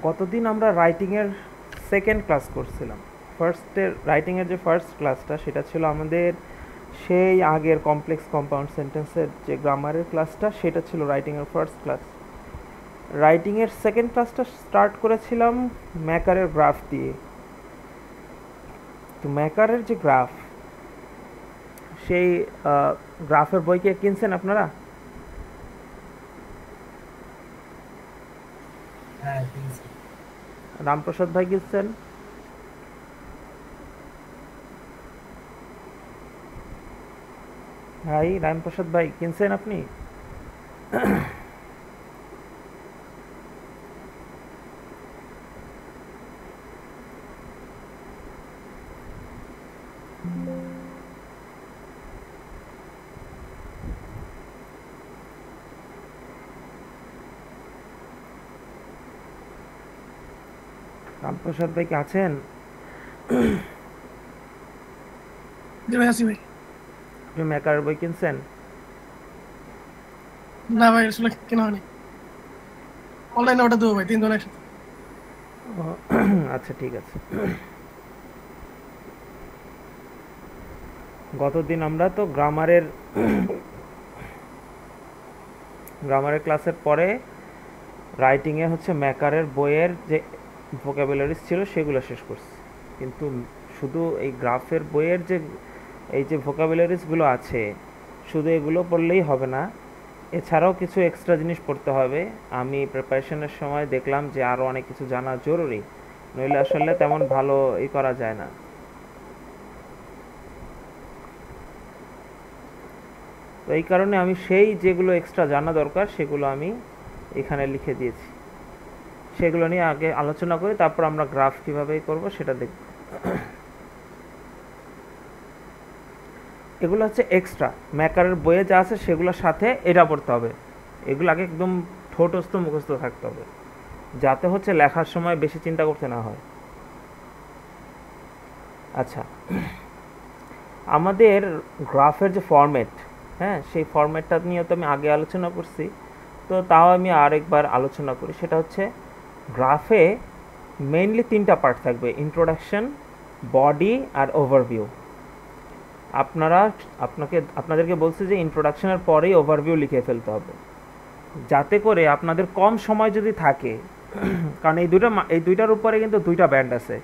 গতদিন আমরা রাইটিংয়ের second class করছিলাম। রাইটিংয়ের যে ফার্স্ট ক্লাসটা সেটা ছিল আমাদের সেই আগের কমপ্লেক্স কম্পাউন্ড সেন্টেন্সের যে গ্রামারের ক্লাসটা, সেটা ছিল রাইটিংয়ের ফার্স্ট ক্লাস। রাইটিংয়ের সেকেন্ড ক্লাসটা স্টার্ট করেছিলাম ম্যাকারের গ্রাফ দিয়ে। তো ম্যাকারের যে গ্রাফ, সেই গ্রাফের বই কি কিনছেন আপনারা? রামপ্রসাদ ভাই কিনছেন? ভাই রামপ্রসাদ ভাই কিনছেন আপনি? রামপ্রসাদ ভাই কি আছেন? জি ভাই, আছি ভাই। আপনি ম্যাকারের বই কিনছেন? না ভাই, আসলে কেনা হয়নি। অনলাইনে অর্ডার দেবো ভাই, 3 জন একসাথে। আচ্ছা, ঠিক আছে। গতদিন আমরা তো গ্রামারের ক্লাসের পরে রাইটিংয়ে হচ্ছে ম্যাকারের বইয়ের যে ভোকাবুলারিজ ছিল সেগুলো শেষ করছি। কিন্তু শুধু এই গ্রাফের বইয়ের যে এই যে ভোকাবুলারিজগুলো আছে, শুধু এগুলো পড়লেই হবে না, এছাড়াও কিছু এক্সট্রা জিনিস পড়তে হবে। আমি প্রিপারেশনের সময় দেখলাম যে আরও অনেক কিছু জানা জরুরি, নইলে আসলে তেমন ভালো করা যায় না। তো এই কারণে আমি সেই যেগুলো এক্সট্রা জানা দরকার সেগুলো আমি এখানে লিখে দিয়েছি। সেগুলো নিয়ে আগে আলোচনা করি, তারপর আমরা গ্রাফ কীভাবে করব সেটা দেখব। এগুলো হচ্ছে এক্সট্রা, ম্যাকারের বইয়ে যা আছে সেগুলোর সাথে এটা পড়তে হবে। এগুলো আগে একদম ঠোঁটস্থ মুখস্থ থাকতে হবে, যাতে হচ্ছে লেখার সময় বেশি চিন্তা করতে না হয়। আচ্ছা, আমাদের গ্রাফের যে ফরম্যাট, হ্যাঁ, সেই ফরম্যাটটা নিয়ে তো আমি আগে আলোচনা করছি, তো তাও আমি আরেকবার আলোচনা করি। সেটা হচ্ছে গ্রাফে মেইনলি 3টা পার্ট থাকবে: ইন্ট্রোডাকশন, বডি আর ওভারভিউ। আপনাদেরকে বলছি যে ইন্ট্রোডাকশনের পরেই ওভারভিউ লিখে ফেলতে হবে, যাতে করে আপনাদের কম সময় যদি থাকে, কারণ এই দুইটার উপরে কিন্তু 2টা ব্যান্ড আছে।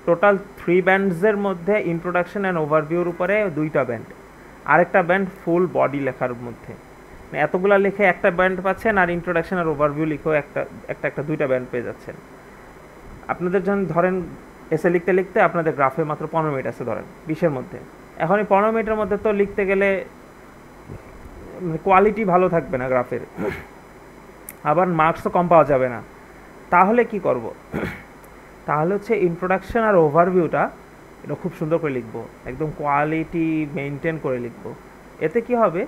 টোটাল 3 ব্যান্ডসের মধ্যে ইন্ট্রোডাকশন অ্যান্ড ওভারভিউর উপরে 2টা ব্যান্ড, আরেকটা ব্যান্ড ফুল বডি লেখার মধ্যে। এতগুলা লিখে একটা ব্যান্ড পাচ্ছেন, আর ইন্ট্রোডাকশন আর ওভারভিউ লিখেও একটা 2টা ব্যান্ড পেয়ে যাচ্ছেন। আপনাদের যখন ধরেন এসে লিখতে লিখতে আপনাদের গ্রাফে মাত্র 15 মিনিট আছে ধরেন 20-এর মধ্যে, এখন এই 15 মিনিটের মধ্যে তো লিখতে গেলে কোয়ালিটি ভালো থাকবে না গ্রাফের, আবার মার্কসও কম পাওয়া যাবে না। তাহলে কি করব? তাহলে হচ্ছে ইন্ট্রোডাকশন আর ওভারভিউটা এটা খুব সুন্দর করে লিখবো, একদম কোয়ালিটি মেনটেন করে লিখবো। এতে কি হবে,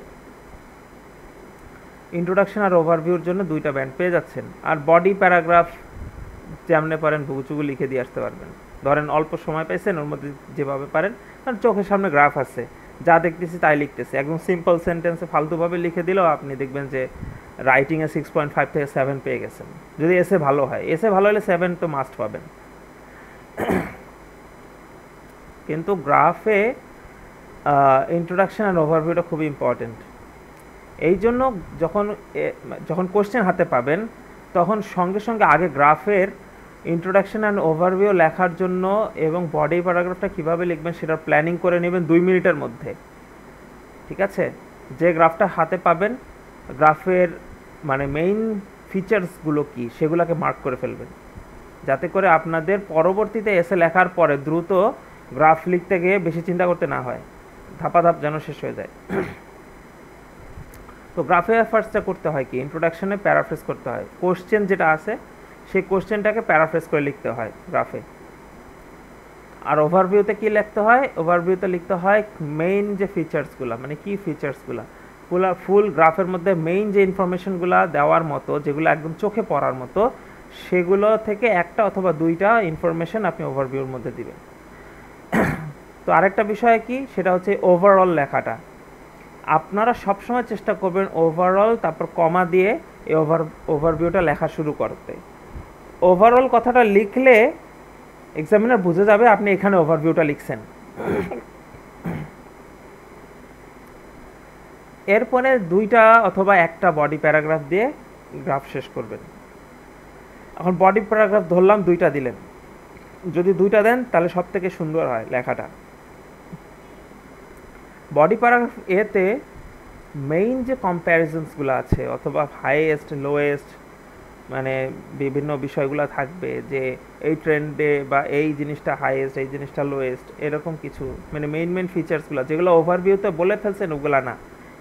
ইন্ট্রোডাকশন আর ওভারভিউর জন্য 2টা ব্যান্ড পেয়ে যাচ্ছেন। আর বডি প্যারাগ্রাফ যেমনি পারেন ভুগুচুগু লিখে দিয়ে আসতে পারবেন। ধরেন অল্প সময় পাইছেন, ওর মধ্যে যেভাবে পারেন, কারণ চোখের সামনে গ্রাফ আছে, যা দেখতেছি তাই লিখতেছি, একদম সিম্পল সেন্টেন্সে ফালতুভাবে লিখে দিলেও আপনি দেখবেন যে রাইটিংয়ে 6.5 থেকে 7 পেয়ে গেছেন। যদি এসে ভালো হয়, এসে ভালো হলে 7 তো মাস্ট পাবেন। কিন্তু গ্রাফে ইন্ট্রোডাকশন আর ওভারভিউটা খুবই ইম্পর্টেন্ট। এই জন্য যখন কোশ্চেন হাতে পাবেন, তখন সঙ্গে সঙ্গে আগে গ্রাফের ইন্ট্রোডাকশন অ্যান্ড ওভারভিউ লেখার জন্য এবং বডি প্যারাগ্রাফটা কীভাবে লিখবেন সেটার প্ল্যানিং করে নেবেন 2 মিনিটের মধ্যে। ঠিক আছে? যে গ্রাফটা হাতে পাবেন, গ্রাফের মানে মেইন ফিচার্সগুলো কি সেগুলোকে মার্ক করে ফেলবেন, যাতে করে আপনাদের পরবর্তীতে এসে লেখার পরে দ্রুত গ্রাফ লিখতে গিয়ে বেশি চিন্তা করতে না হয়, ধাপাধাপ যেন শেষ হয়ে যায়। তো গ্রাফে ফার্স্টটা করতে হয় কি, ইন্ট্রোডাকশনে প্যারাফ্রেজ করতে হয়, কোশ্চেন যেটা আছে সেই কোশ্চেনটাকে প্যারাফ্রেজ করে লিখতে হয় গ্রাফে। আর ওভারভিউতে কি লিখতে হয়, ওভারভিউতে লিখতে হয় মেইন যে ফিচার্সগুলো, মানে কি ফিচার্সগুলো ফুল গ্রাফের মধ্যে মেইন যে ইনফরমেশনগুলো দেওয়ার মতো, যেগুলো একদম চোখে পড়ার মতো, সেগুলো থেকে একটা অথবা 2টা ইনফরমেশন আপনি ওভারভিউর মধ্যে দিবেন। তো আরেকটা বিষয় কি, সেটা হচ্ছে ওভারঅল লেখাটা। আপনারা সবসময় চেষ্টা করবেন ওভারঅল তারপর কমা দিয়ে এই ওভারভিউটা লেখা শুরু করতে। ওভারঅল কথাটা লিখলে এক্সামিনার বুঝে যাবে আপনি এখানে ওভারভিউটা লিখছেন। এরপরে দুইটা অথবা একটা বডি প্যারাগ্রাফ দিয়ে গ্রাফ শেষ করবেন। এখন বডি প্যারাগ্রাফ ধরলাম দুইটা দিলেন, যদি দুইটা দেন তাহলে সব থেকে সুন্দর হয় লেখাটা। বডি প্যারাগ্রাফ এতে মেইন যে কম্প্যারিজনসগুলো আছে অথবা হাইয়েস্ট লোয়েস্ট মানে বিভিন্ন বিষয়গুলো থাকবে, যে এই ট্রেন্ডে বা এই জিনিসটা হাইয়েস্ট এই জিনিসটা লোয়েস্ট, এরকম কিছু মানে মেইন ফিচার্সগুলো যেগুলো ওভারভিউতে বলে ফেলছেন ওগুলা না,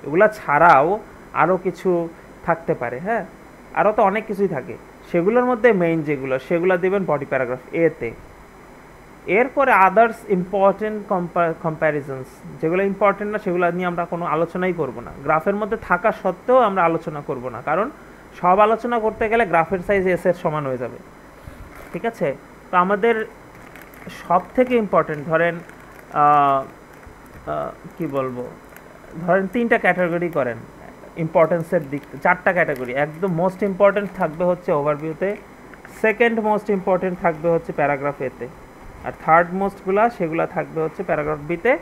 এগুলা ছাড়াও আরও কিছু থাকতে পারে। হ্যাঁ, আরও তো অনেক কিছুই থাকে, সেগুলোর মধ্যে মেইন যেগুলো সেগুলো দেবেন বডি প্যারাগ্রাফ এতে। এরপরে আদার্স ইম্পর্টেন্ট কম্প্যারিজনস, যেগুলো ইম্পর্টেন্ট না সেগুলো নিয়ে আমরা কোনো আলোচনাই করব না, গ্রাফের মধ্যে থাকা সত্ত্বেও আমরা আলোচনা করব না, কারণ সব আলোচনা করতে গেলে গ্রাফের সাইজ এস এর সমান হয়ে যাবে। ঠিক আছে, তো আমাদের সব থেকে ইম্পর্টেন্ট ধরেন কি বলবো, ধরেন 3টা ক্যাটাগরি করেন ইম্পর্টেন্সের দিক, 4টা ক্যাটাগরি। একদম মোস্ট ইম্পর্টেন্ট থাকবে হচ্ছে ওভারভিউতে, সেকেন্ড মোস্ট ইম্পর্টেন্ট থাকবে হচ্ছে প্যারাগ্রাফ এতে, আর থার্ড মোস্টগুলা সেগুলো থাকবে হচ্ছে প্যারাগ্রাফ বিতে,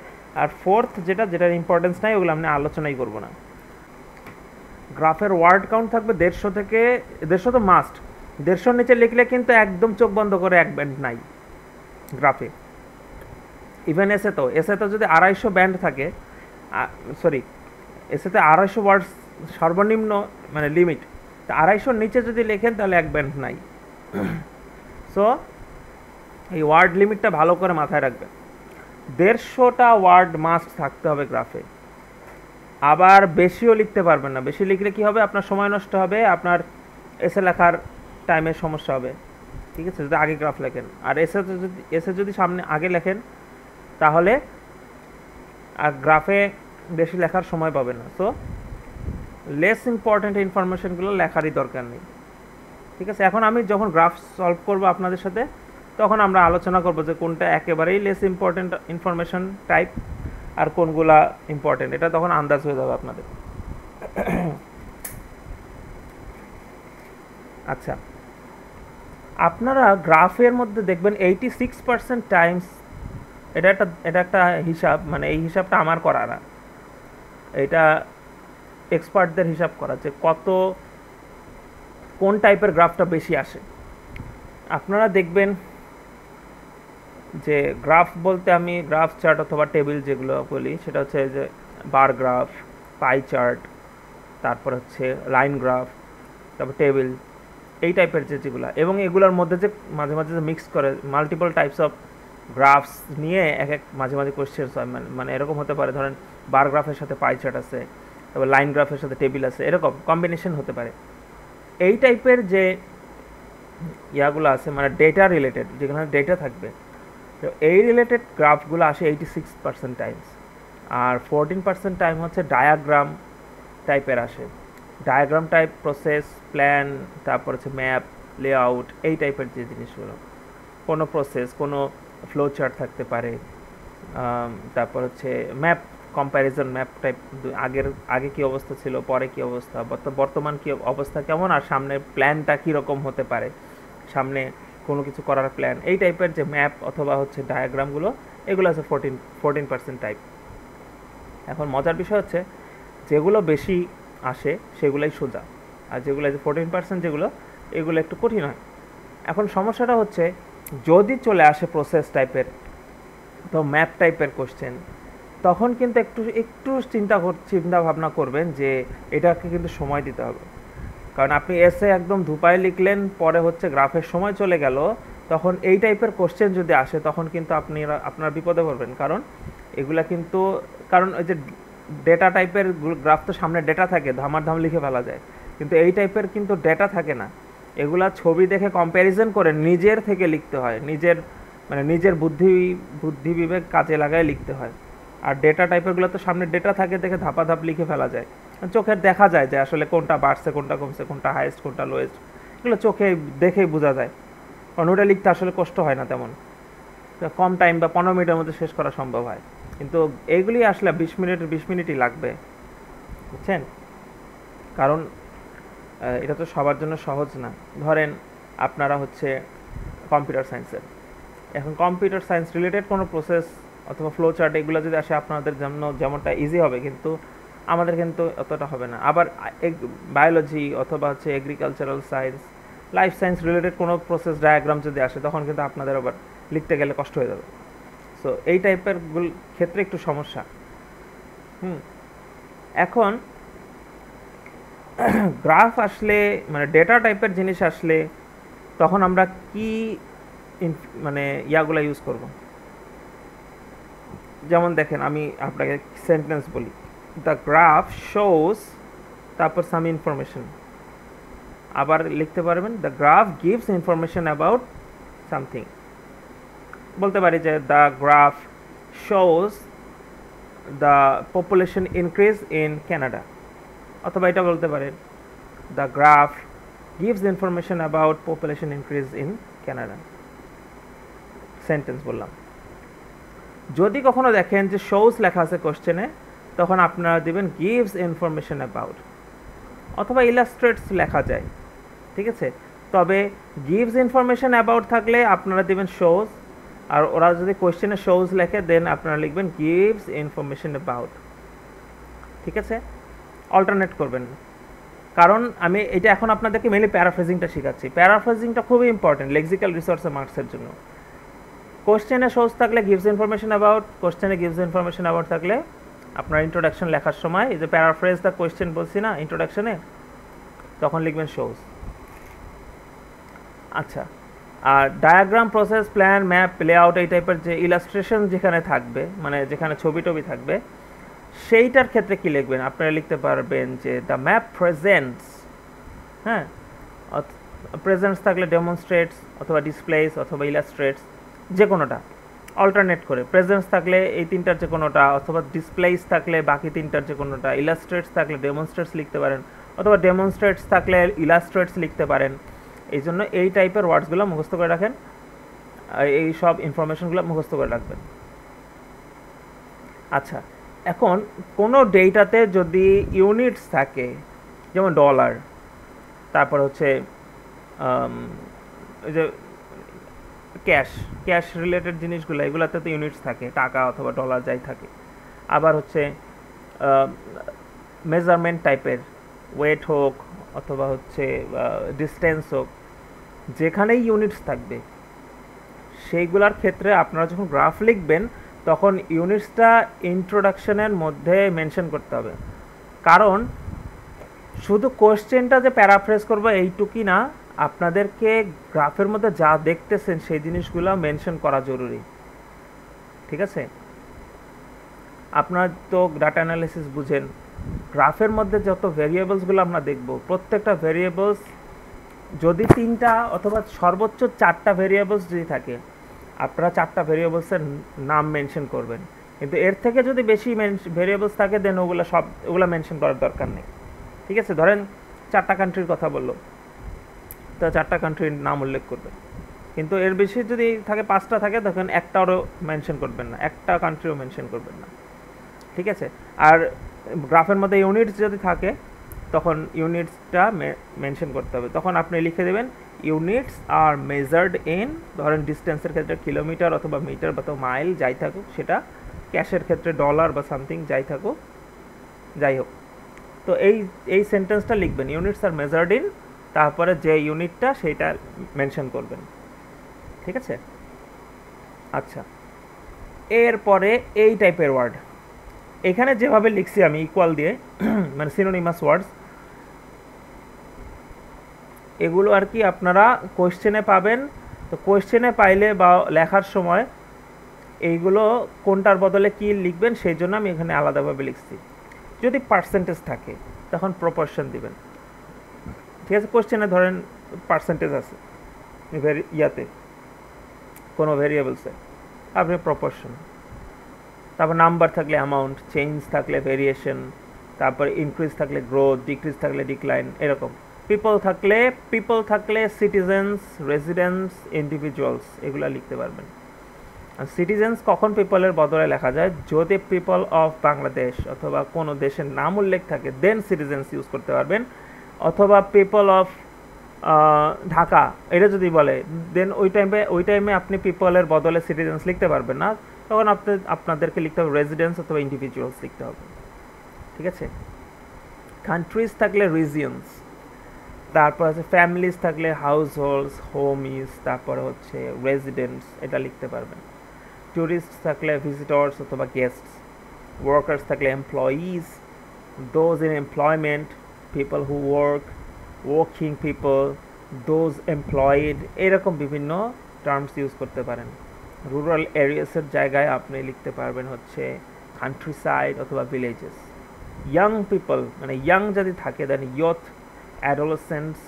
আর ফোর্থ যেটার ইম্পর্টেন্স নাই ওগুলো আমরা আলোচনাই করব না। গ্রাফের ওয়ার্ড কাউন্ট থাকবে 150 থেকে 150, তো মাস্ট 150 নিচে লিখলে কিন্তু একদম চোখ বন্ধ করে এক ব্যান্ড নাই গ্রাফে। ইভেন এসে তো যদি 250 ব্যান্ড থাকে, সরি এসেতে 250 ওয়ার্ড সর্বনিম্ন মানে লিমিট, তো 250 নিচে যদি লেখেন তাহলে এক ব্যান্ড নাই। সো এই ওয়ার্ড লিমিটটা ভালো করে মাথায় রাখবেন, 150টা ওয়ার্ড মাস্ট থাকতে হবে গ্রাফে। আবার বেশিও লিখতে পারবেন না, বেশি লিখলে কি হবে, আপনার সময় নষ্ট হবে, আপনার এসে লেখার টাইমের সমস্যা হবে। ঠিক আছে, যদি আগে গ্রাফ লেখেন, আর এসে যদি সামনে আগে লেখেন তাহলে আর গ্রাফে বেশি লেখার সময় পাবেন না। সো লেস ইম্পর্টেন্ট ইনফরমেশনগুলো লেখারই দরকার নেই। ঠিক আছে, এখন আমি যখন গ্রাফ সলভ করব আপনাদের সাথে, তখন আমরা আলোচনা করব যে কোনটা একেবারেই লেস ইম্পর্টেন্ট ইনফরমেশন টাইপ আর কোনগুলা ইম্পর্টেন্ট, এটা তখন আন্দাজ হয়ে যাবে আপনাদের। আচ্ছা, আপনারা গ্রাফের মধ্যে দেখবেন 86% টাইমস, এটা একটা হিসাব, মানে এই হিসাবটা আমার করা না, এটা এক্সপার্টদের হিসাব করা, যে কোন টাইপের গ্রাফটা বেশি আসে। আপনারা দেখবেন যে গ্রাফ বলতে আমি গ্রাফ চার্ট অথবা টেবিল যেগুলো বলি, সেটা হচ্ছে যে বার গ্রাফ, পাই চার্ট, তারপর হচ্ছে লাইন গ্রাফ, তারপর টেবিল, এই টাইপের যেগুলো, এবং এগুলোর মধ্যে যে মাঝে মাঝে যে মিক্স করে মাল্টিপল টাইপস অফ গ্রাফস নিয়ে মাঝে মাঝে কোয়েশ্চেন্স হয়, মানে এরকম হতে পারে, ধরেন বার গ্রাফের সাথে পাই চার্ট আছে, তারপর লাইন গ্রাফের সাথে টেবিল আছে, এরকম কম্বিনেশন হতে পারে। এই টাইপের যে ইয়াগুলো আছে মানে ডেটা রিলেটেড, যেখানে ডেটা থাকবে, তো এই রিলেটেড গ্রাফগুলো আসে 86% টাইমস, আর 14% টাইম হচ্ছে ডায়াগ্রাম টাইপের আসে। ডায়াগ্রাম টাইপ, প্রসেস, প্ল্যান, তারপর হচ্ছে ম্যাপ, লেআউট, এই টাইপের যে জিনিসগুলো, কোনো প্রসেস, কোনো ফ্লো চার্ট থাকতে পারে, তারপর হচ্ছে ম্যাপ, কম্প্যারিজন ম্যাপ টাইপ, আগে কি অবস্থা ছিল, পরে কি অবস্থা, বর্তমান কি অবস্থা কেমন, আর সামনের প্ল্যানটা কীরকম হতে পারে, সামনে কোনো কিছু করার প্ল্যান, এই টাইপের যে ম্যাপ অথবা হচ্ছে ডায়াগ্রামগুলো, এগুলো আছে 14% টাইপ। এখন মজার বিষয় হচ্ছে যেগুলো বেশি আসে সেগুলোই সোজা, আর যেগুলো 14% যেগুলো, এগুলো একটু কঠিন হয়। এখন সমস্যাটা হচ্ছে যদি চলে আসে প্রসেস টাইপের, তো ম্যাপ টাইপের কোশ্চেন, তখন কিন্তু একটু চিন্তা ভাবনা করবেন যে এটাকে কিন্তু সময় দিতে হবে, কারণ আপনি এসে একদম ধুপায় লিখলেন, পরে হচ্ছে গ্রাফের সময় চলে গেল, তখন এই টাইপের কোশ্চেন যদি আসে তখন কিন্তু আপনার বিপদে পড়বেন, কারণ এগুলা কিন্তু, কারণ ওই যে ডেটা টাইপের গ্রাফ তো সামনে ডেটা থাকে, ধামার লিখে ফেলা যায়, কিন্তু এই টাইপের কিন্তু ডেটা থাকে না, এগুলা ছবি দেখে কম্প্যারিজন করে নিজের থেকে লিখতে হয়, নিজের বুদ্ধি বিবেক কাজে লাগায় লিখতে হয়। আর ডেটা টাইপেরগুলো তো সামনে ডেটা থাকে, দেখে ধাপ লিখে ফেলা যায়, চোখের দেখা যায় যে আসলে কোনটা বাড়ছে, কোনটা কমছে, কোনটা হাইয়েস্ট, কোনটা লোয়েস্ট, এগুলো চোখে দেখেই বোঝা যায়, কারণ ওটা লিখতে আসলে কষ্ট হয় না তেমন, কম টাইম বা 15 মিনিটের মধ্যে শেষ করা সম্ভব হয়, কিন্তু এইগুলি আসলে 20 মিনিটই লাগবে, বুঝছেন, কারণ এটা তো সবার জন্য সহজ না। ধরেন আপনারা হচ্ছে কম্পিউটার সায়েন্সের। এখন কম্পিউটার সায়েন্স রিলেটেড কোনো প্রসেস অথবা ফ্লো চার্ট এগুলো যদি আসে আপনাদের জন্য যেমনটা ইজি হবে, কিন্তু আমাদের কিন্তু অতটা হবে না। আবার বায়োলজি অথবা হচ্ছে agricultural science, life science related কোনো প্রসেস ডায়াগ্রাম যদি আসে তখন কিন্তু আপনাদের আবার লিখতে গেলে কষ্ট হয়ে যাবে। সো এই টাইপের ক্ষেত্রে একটু সমস্যা। এখন গ্রাফ আসলে মানে ডেটা টাইপের জিনিস আসলে তখন আমরা কি মানে ইয়াগুলো ইউজ করব। যেমন দেখেন আমি আপনাকে সেন্টেন্স বলি, দ্য গ্রাফ শোস তারপর সাম ইনফরমেশন। আবার লিখতে পারবেন the graph gives information about something. বলতে পারি যে the graph shows the population increase in Canada, অথবা এটা বলতে পারেন the graph gives information about population increase in Canada. Sentence বললাম। যদি কখনো দেখেন যে শোস লেখা আছে কোশ্চেনে, তখন আপনারা দিবেন গিভস ইনফরমেশন অ্যাবাউট, অথবা ইলাস্ট্রেটস লেখা যায়, ঠিক আছে। তবে গিভস ইনফরমেশন অ্যাবাউট থাকলে আপনারা দিবেন শোস, আর ওরা যদি কোশ্চেনে শোস লেখে দেন আপনারা লিখবেন গিভস ইনফরমেশন অ্যাবাউট, ঠিক আছে। অল্টারনেট করবেন, কারণ আমি এটা এখন আপনাদেরকে মেনলি প্যারাফ্রেজিংটা শেখাচ্ছি। প্যারাফ্রেজিংটা খুবই ইম্পর্টেন্ট লেক্সিক্যাল রিসোর্সের মার্কসের জন্য। কোশ্চেনে শোস থাকলে গিভস ইনফরমেশন অ্যাবাউট, কোশ্চেনে গিভস ইনফরমেশন অ্যাবাউট থাকলে আপনার ইন্ট্রোডাকশন লেখার সময় এই যে প্যারাফ্রেজ দ্য কোশ্চেন বলছি না ইন্ট্রোডাকশনে, তখন লিখবেন শোস। আচ্ছা, আর diagram, process, plan, map, layout এই টাইপের যে ইলাস্ট্রেশন যেখানে থাকবে, মানে যেখানে ছবি টবি থাকবে, সেইটার ক্ষেত্রে কি লিখবেন? আপনারা লিখতে পারবেন যে দ্য ম্যাপ প্রেজেন্টস, হ্যাঁ, প্রেজেন্টস থাকলে ডেমনস্ট্রেটস অথবা ডিসপ্লেস অথবা ইলাস্ট্রেটস, যে কোনোটা অল্টারনেট করে। প্রেজেন্টস থাকলে এই তিনটার যে কোনোটা, অথবা ডিসপ্লেস থাকলে বাকি তিনটার যে কোনোটা, ইলাস্ট্রেটস থাকলে ডেমনস্ট্রেটস লিখতে পারেন, অথবা ডেমনস্ট্রেটস থাকলে ইলাস্ট্রেটস লিখতে পারেন। এই জন্য এই টাইপের ওয়ার্ডসগুলো মুখস্থ করে রাখেন, এই সব ইনফরমেশনগুলো মুখস্থ করে রাখবেন। আচ্ছা, এখন কোনো ডেটাতে যদি ইউনিটস থাকে, যেমন ডলার, তারপর হচ্ছে ওই যে ক্যাশ রিলেটেড জিনিসগুলো, এগুলোতে তো ইউনিটস থাকে, টাকা অথবা ডলার যাই থাকে। আবার হচ্ছে মেজারমেন্ট টাইপের, ওয়েট হোক অথবা হচ্ছে ডিস্টেন্স হোক, যেখানেই ইউনিটস থাকবে সেইগুলোর ক্ষেত্রে আপনারা যখন গ্রাফ লিখবেন তখন ইউনিটসটা ইন্ট্রোডাকশনের মধ্যে মেনশন করতে হবে। কারণ শুধু কোশ্চেনটা যে প্যারাফ্রেজ করবো এইটুকুই না, আপনাদেরকে গ্রাফের মধ্যে যা দেখতেছেন সেই জিনিসগুলো মেনশন করা জরুরি, ঠিক আছে। আপনার তো ডাটা অ্যানালিসিস বুঝেন, গ্রাফের মধ্যে যত ভেরিয়েবলসগুলো আমরা দেখব, প্রত্যেকটা ভেরিয়েবলস যদি 3টা অথবা সর্বোচ্চ 4টা ভেরিয়েবলস যদি থাকে, আপনারা 4টা ভেরিয়েবলসের নাম মেনশন করবেন। কিন্তু এর থেকে যদি বেশি ভেরিয়েবলস থাকে দেন ওগুলো মেনশন করার দরকার নেই, ঠিক আছে। ধরেন 4টা কান্ট্রির কথা বললো, তো 4টা কান্ট্রির নাম উল্লেখ করবেন, কিন্তু এর বেশি যদি থাকে 5টা থাকে তখন একটাও মেনশন করবেন না, একটা কান্ট্রিও মেনশন করবেন না, ঠিক আছে। আর গ্রাফের মধ্যে ইউনিটস যদি থাকে তখন ইউনিটসটা মেনশন করতে হবে। তখন আপনি লিখে দেবেন ইউনিটস আর মেজার্ড ইন, ধরেন ডিস্টেন্সের ক্ষেত্রে কিলোমিটার অথবা মিটার বা মাইল যাই থাকুক সেটা, ক্যাশের ক্ষেত্রে ডলার বা সামথিং যাই থাকুক, যাই হোক। তো এই সেন্টেন্সটা লিখবেন, ইউনিটস আর মেজার্ড ইন, তারপরে যে ইউনিটটা সেইটা মেনশন করবেন, ঠিক আছে। আচ্ছা, এরপরে এই টাইপের ওয়ার্ড এখানে যেভাবে লিখছি আমি ইকুয়াল দিয়ে, মানে সিনোনিমাস ওয়ার্ডস, এগুলো আর কি আপনারা কোশ্চেনে পাবেন। তো কোশ্চেনে পাইলে বা লেখার সময় এইগুলো কোনটার বদলে কি লিখবেন সেই জন্য আমি এখানে আলাদাভাবে লিখছি। যদি পার্সেন্টেজ থাকে তখন প্রপোর্শন দিবেন, ঠিক আছে। কোশ্চেনে ধরেন পার্সেন্টেজ আছে ইয়াতে কোনো ভেরিয়েবলসে, আপনি প্রপোর্শন। তারপর নাম্বার থাকলে অ্যামাউন্ট, চেঞ্জ থাকলে ভেরিয়েশন, তারপর ইনক্রিজ থাকলে গ্রোথ, ডিক্রিজ থাকলে ডিক্লাইন, এরকম। পিপল থাকলে সিটিজেন্স, রেসিডেন্টস, ইন্ডিভিজুয়ালস, এগুলো লিখতে পারবেন। আর সিটিজেন্স কখন পিপলের বদলে লেখা যায়? যদি পিপল অফ বাংলাদেশ অথবা কোনো দেশের নাম উল্লেখ থাকে দেন সিটিজেন্স ইউজ করতে পারবেন, অথবা পিপল অফ ঢাকা এটা যদি বলে, দেন ওই টাইমে আপনি পিপলের বদলে সিটিজেন্স লিখতে পারবেন না, তখন আপনাদেরকে লিখতে হবে রেজিডেন্স অথবা ইন্ডিভিজুয়ালস লিখতে হবে। ঠিক আছে, কান্ট্রিজ থাকলে রিজিয়নস, তারপর হচ্ছে ফ্যামিলিজ থাকলে হাউস হোল্ডস, হোমিজ, তারপরে হচ্ছে রেজিডেন্টস, এটা লিখতে পারবেন। ট্যুরিস্ট থাকলে ভিজিটর্স অথবা গেস্টস, ওয়ার্কার্স থাকলে employees, those in employment, people who work, working people, those employed, এরকম বিভিন্ন টার্মস ইউজ করতে পারেন। রুরাল এরিয়াসের জায়গায় আপনি লিখতে পারবেন হচ্ছে কান্ট্রি সাইড অথবা ভিলেজেস। ইয়াং পিপল মানে ইয়াং যদি থাকে দেন ইয়থ, অ্যাডোলেসেন্টস,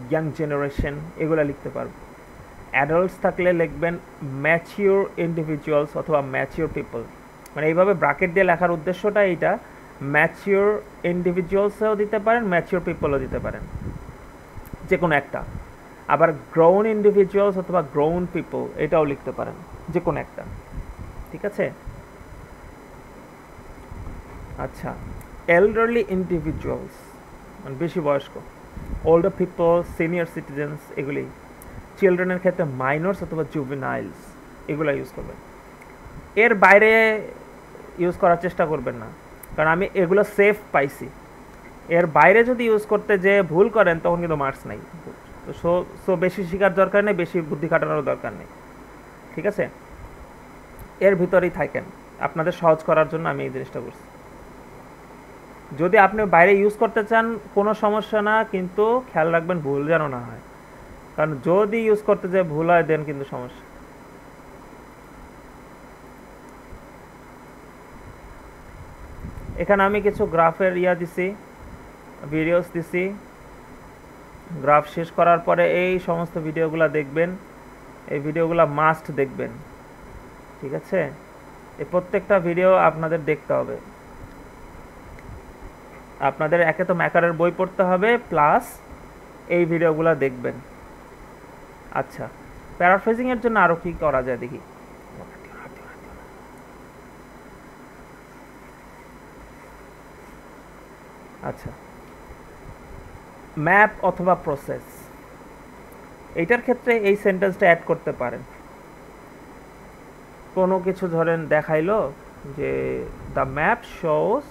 ইয়াং জেনারেশন, এগুলো লিখতে পারবেন। অ্যাডাল্টস থাকলে লিখবেন ম্যাচিওর ইন্ডিভিজুয়ালস অথবা ম্যাচিওর পিপল, মানে এইভাবে ব্র্যাকেট দিয়ে লেখার উদ্দেশ্যটা এইটা, ম্যাচিওর ইন্ডিভিজুয়ালসও দিতে পারেন, ম্যাচিওর পিপলও দিতে পারেন, যে কোনো একটা। আবার গ্রোন ইন্ডিভিজুয়ালস অথবা গ্রোন পিপল এটাও লিখতে পারেন, যে কোনো একটা। ঠিক আছে, আচ্ছা, এল্ডারলি ইন্ডিভিজুয়ালস মানে বেশি বয়স্ক, ওল্ডার পিপল, সিনিয়র সিটিজেন্স, এগুলি। চিলড্রেনের ক্ষেত্রে মাইনর্স অথবা জুভেনাইলস, এগুলো ইউজ করবেন। এর বাইরে ইউজ করার চেষ্টা করবেন না, কারণ আমি এগুলো সেফ পাইছি। এর বাইরে যদি ইউজ করতে যে ভুল করেন তখন কিন্তু মার্কস নাই। সো বেশি শেখার দরকার নেই, বেশি বুদ্ধি খাটানোর দরকার নেই। ঠিক আছে, এর ভিতরেই থাকেন, আপনাদের সহজ করার জন্য আমি এই জিনিসটা করছি। যদি আপনি বাইরে ইউজ করতে চান কোনো সমস্যা না, কিন্তু খেয়াল রাখবেন ভুল যেন না হয়, কারণ যদি ইউজ করতে যে ভুল হয় দেন কিন্তু সমস্যা। এখানে আমি কিছু গ্রাফের দিছি, ভিডিওস দিছি। গ্রাফ শেষ করার পরে এই সমস্ত ভিডিওগুলো দেখবেন, এই ভিডিওগুলো মাস্ট দেখবেন। ঠিক আছে, এই প্রত্যেকটা ভিডিও আপনাদের দেখতে হবে। আপনাদের একে তো ম্যাকারের বই পড়তে হবে, প্লাস এই ভিডিওগুলো দেখবেন। আচ্ছা, প্যারাফ্রেজিং এর জন্য আরো কি করা যায় দেখি। আচ্ছা, ম্যাপ অথবা প্রসেস, এইটার ক্ষেত্রে এই সেন্টেন্সটা অ্যাড করতে পারেন। কোনো কিছু ধরেন দেখাইলো যে দ্য ম্যাপ শোজ,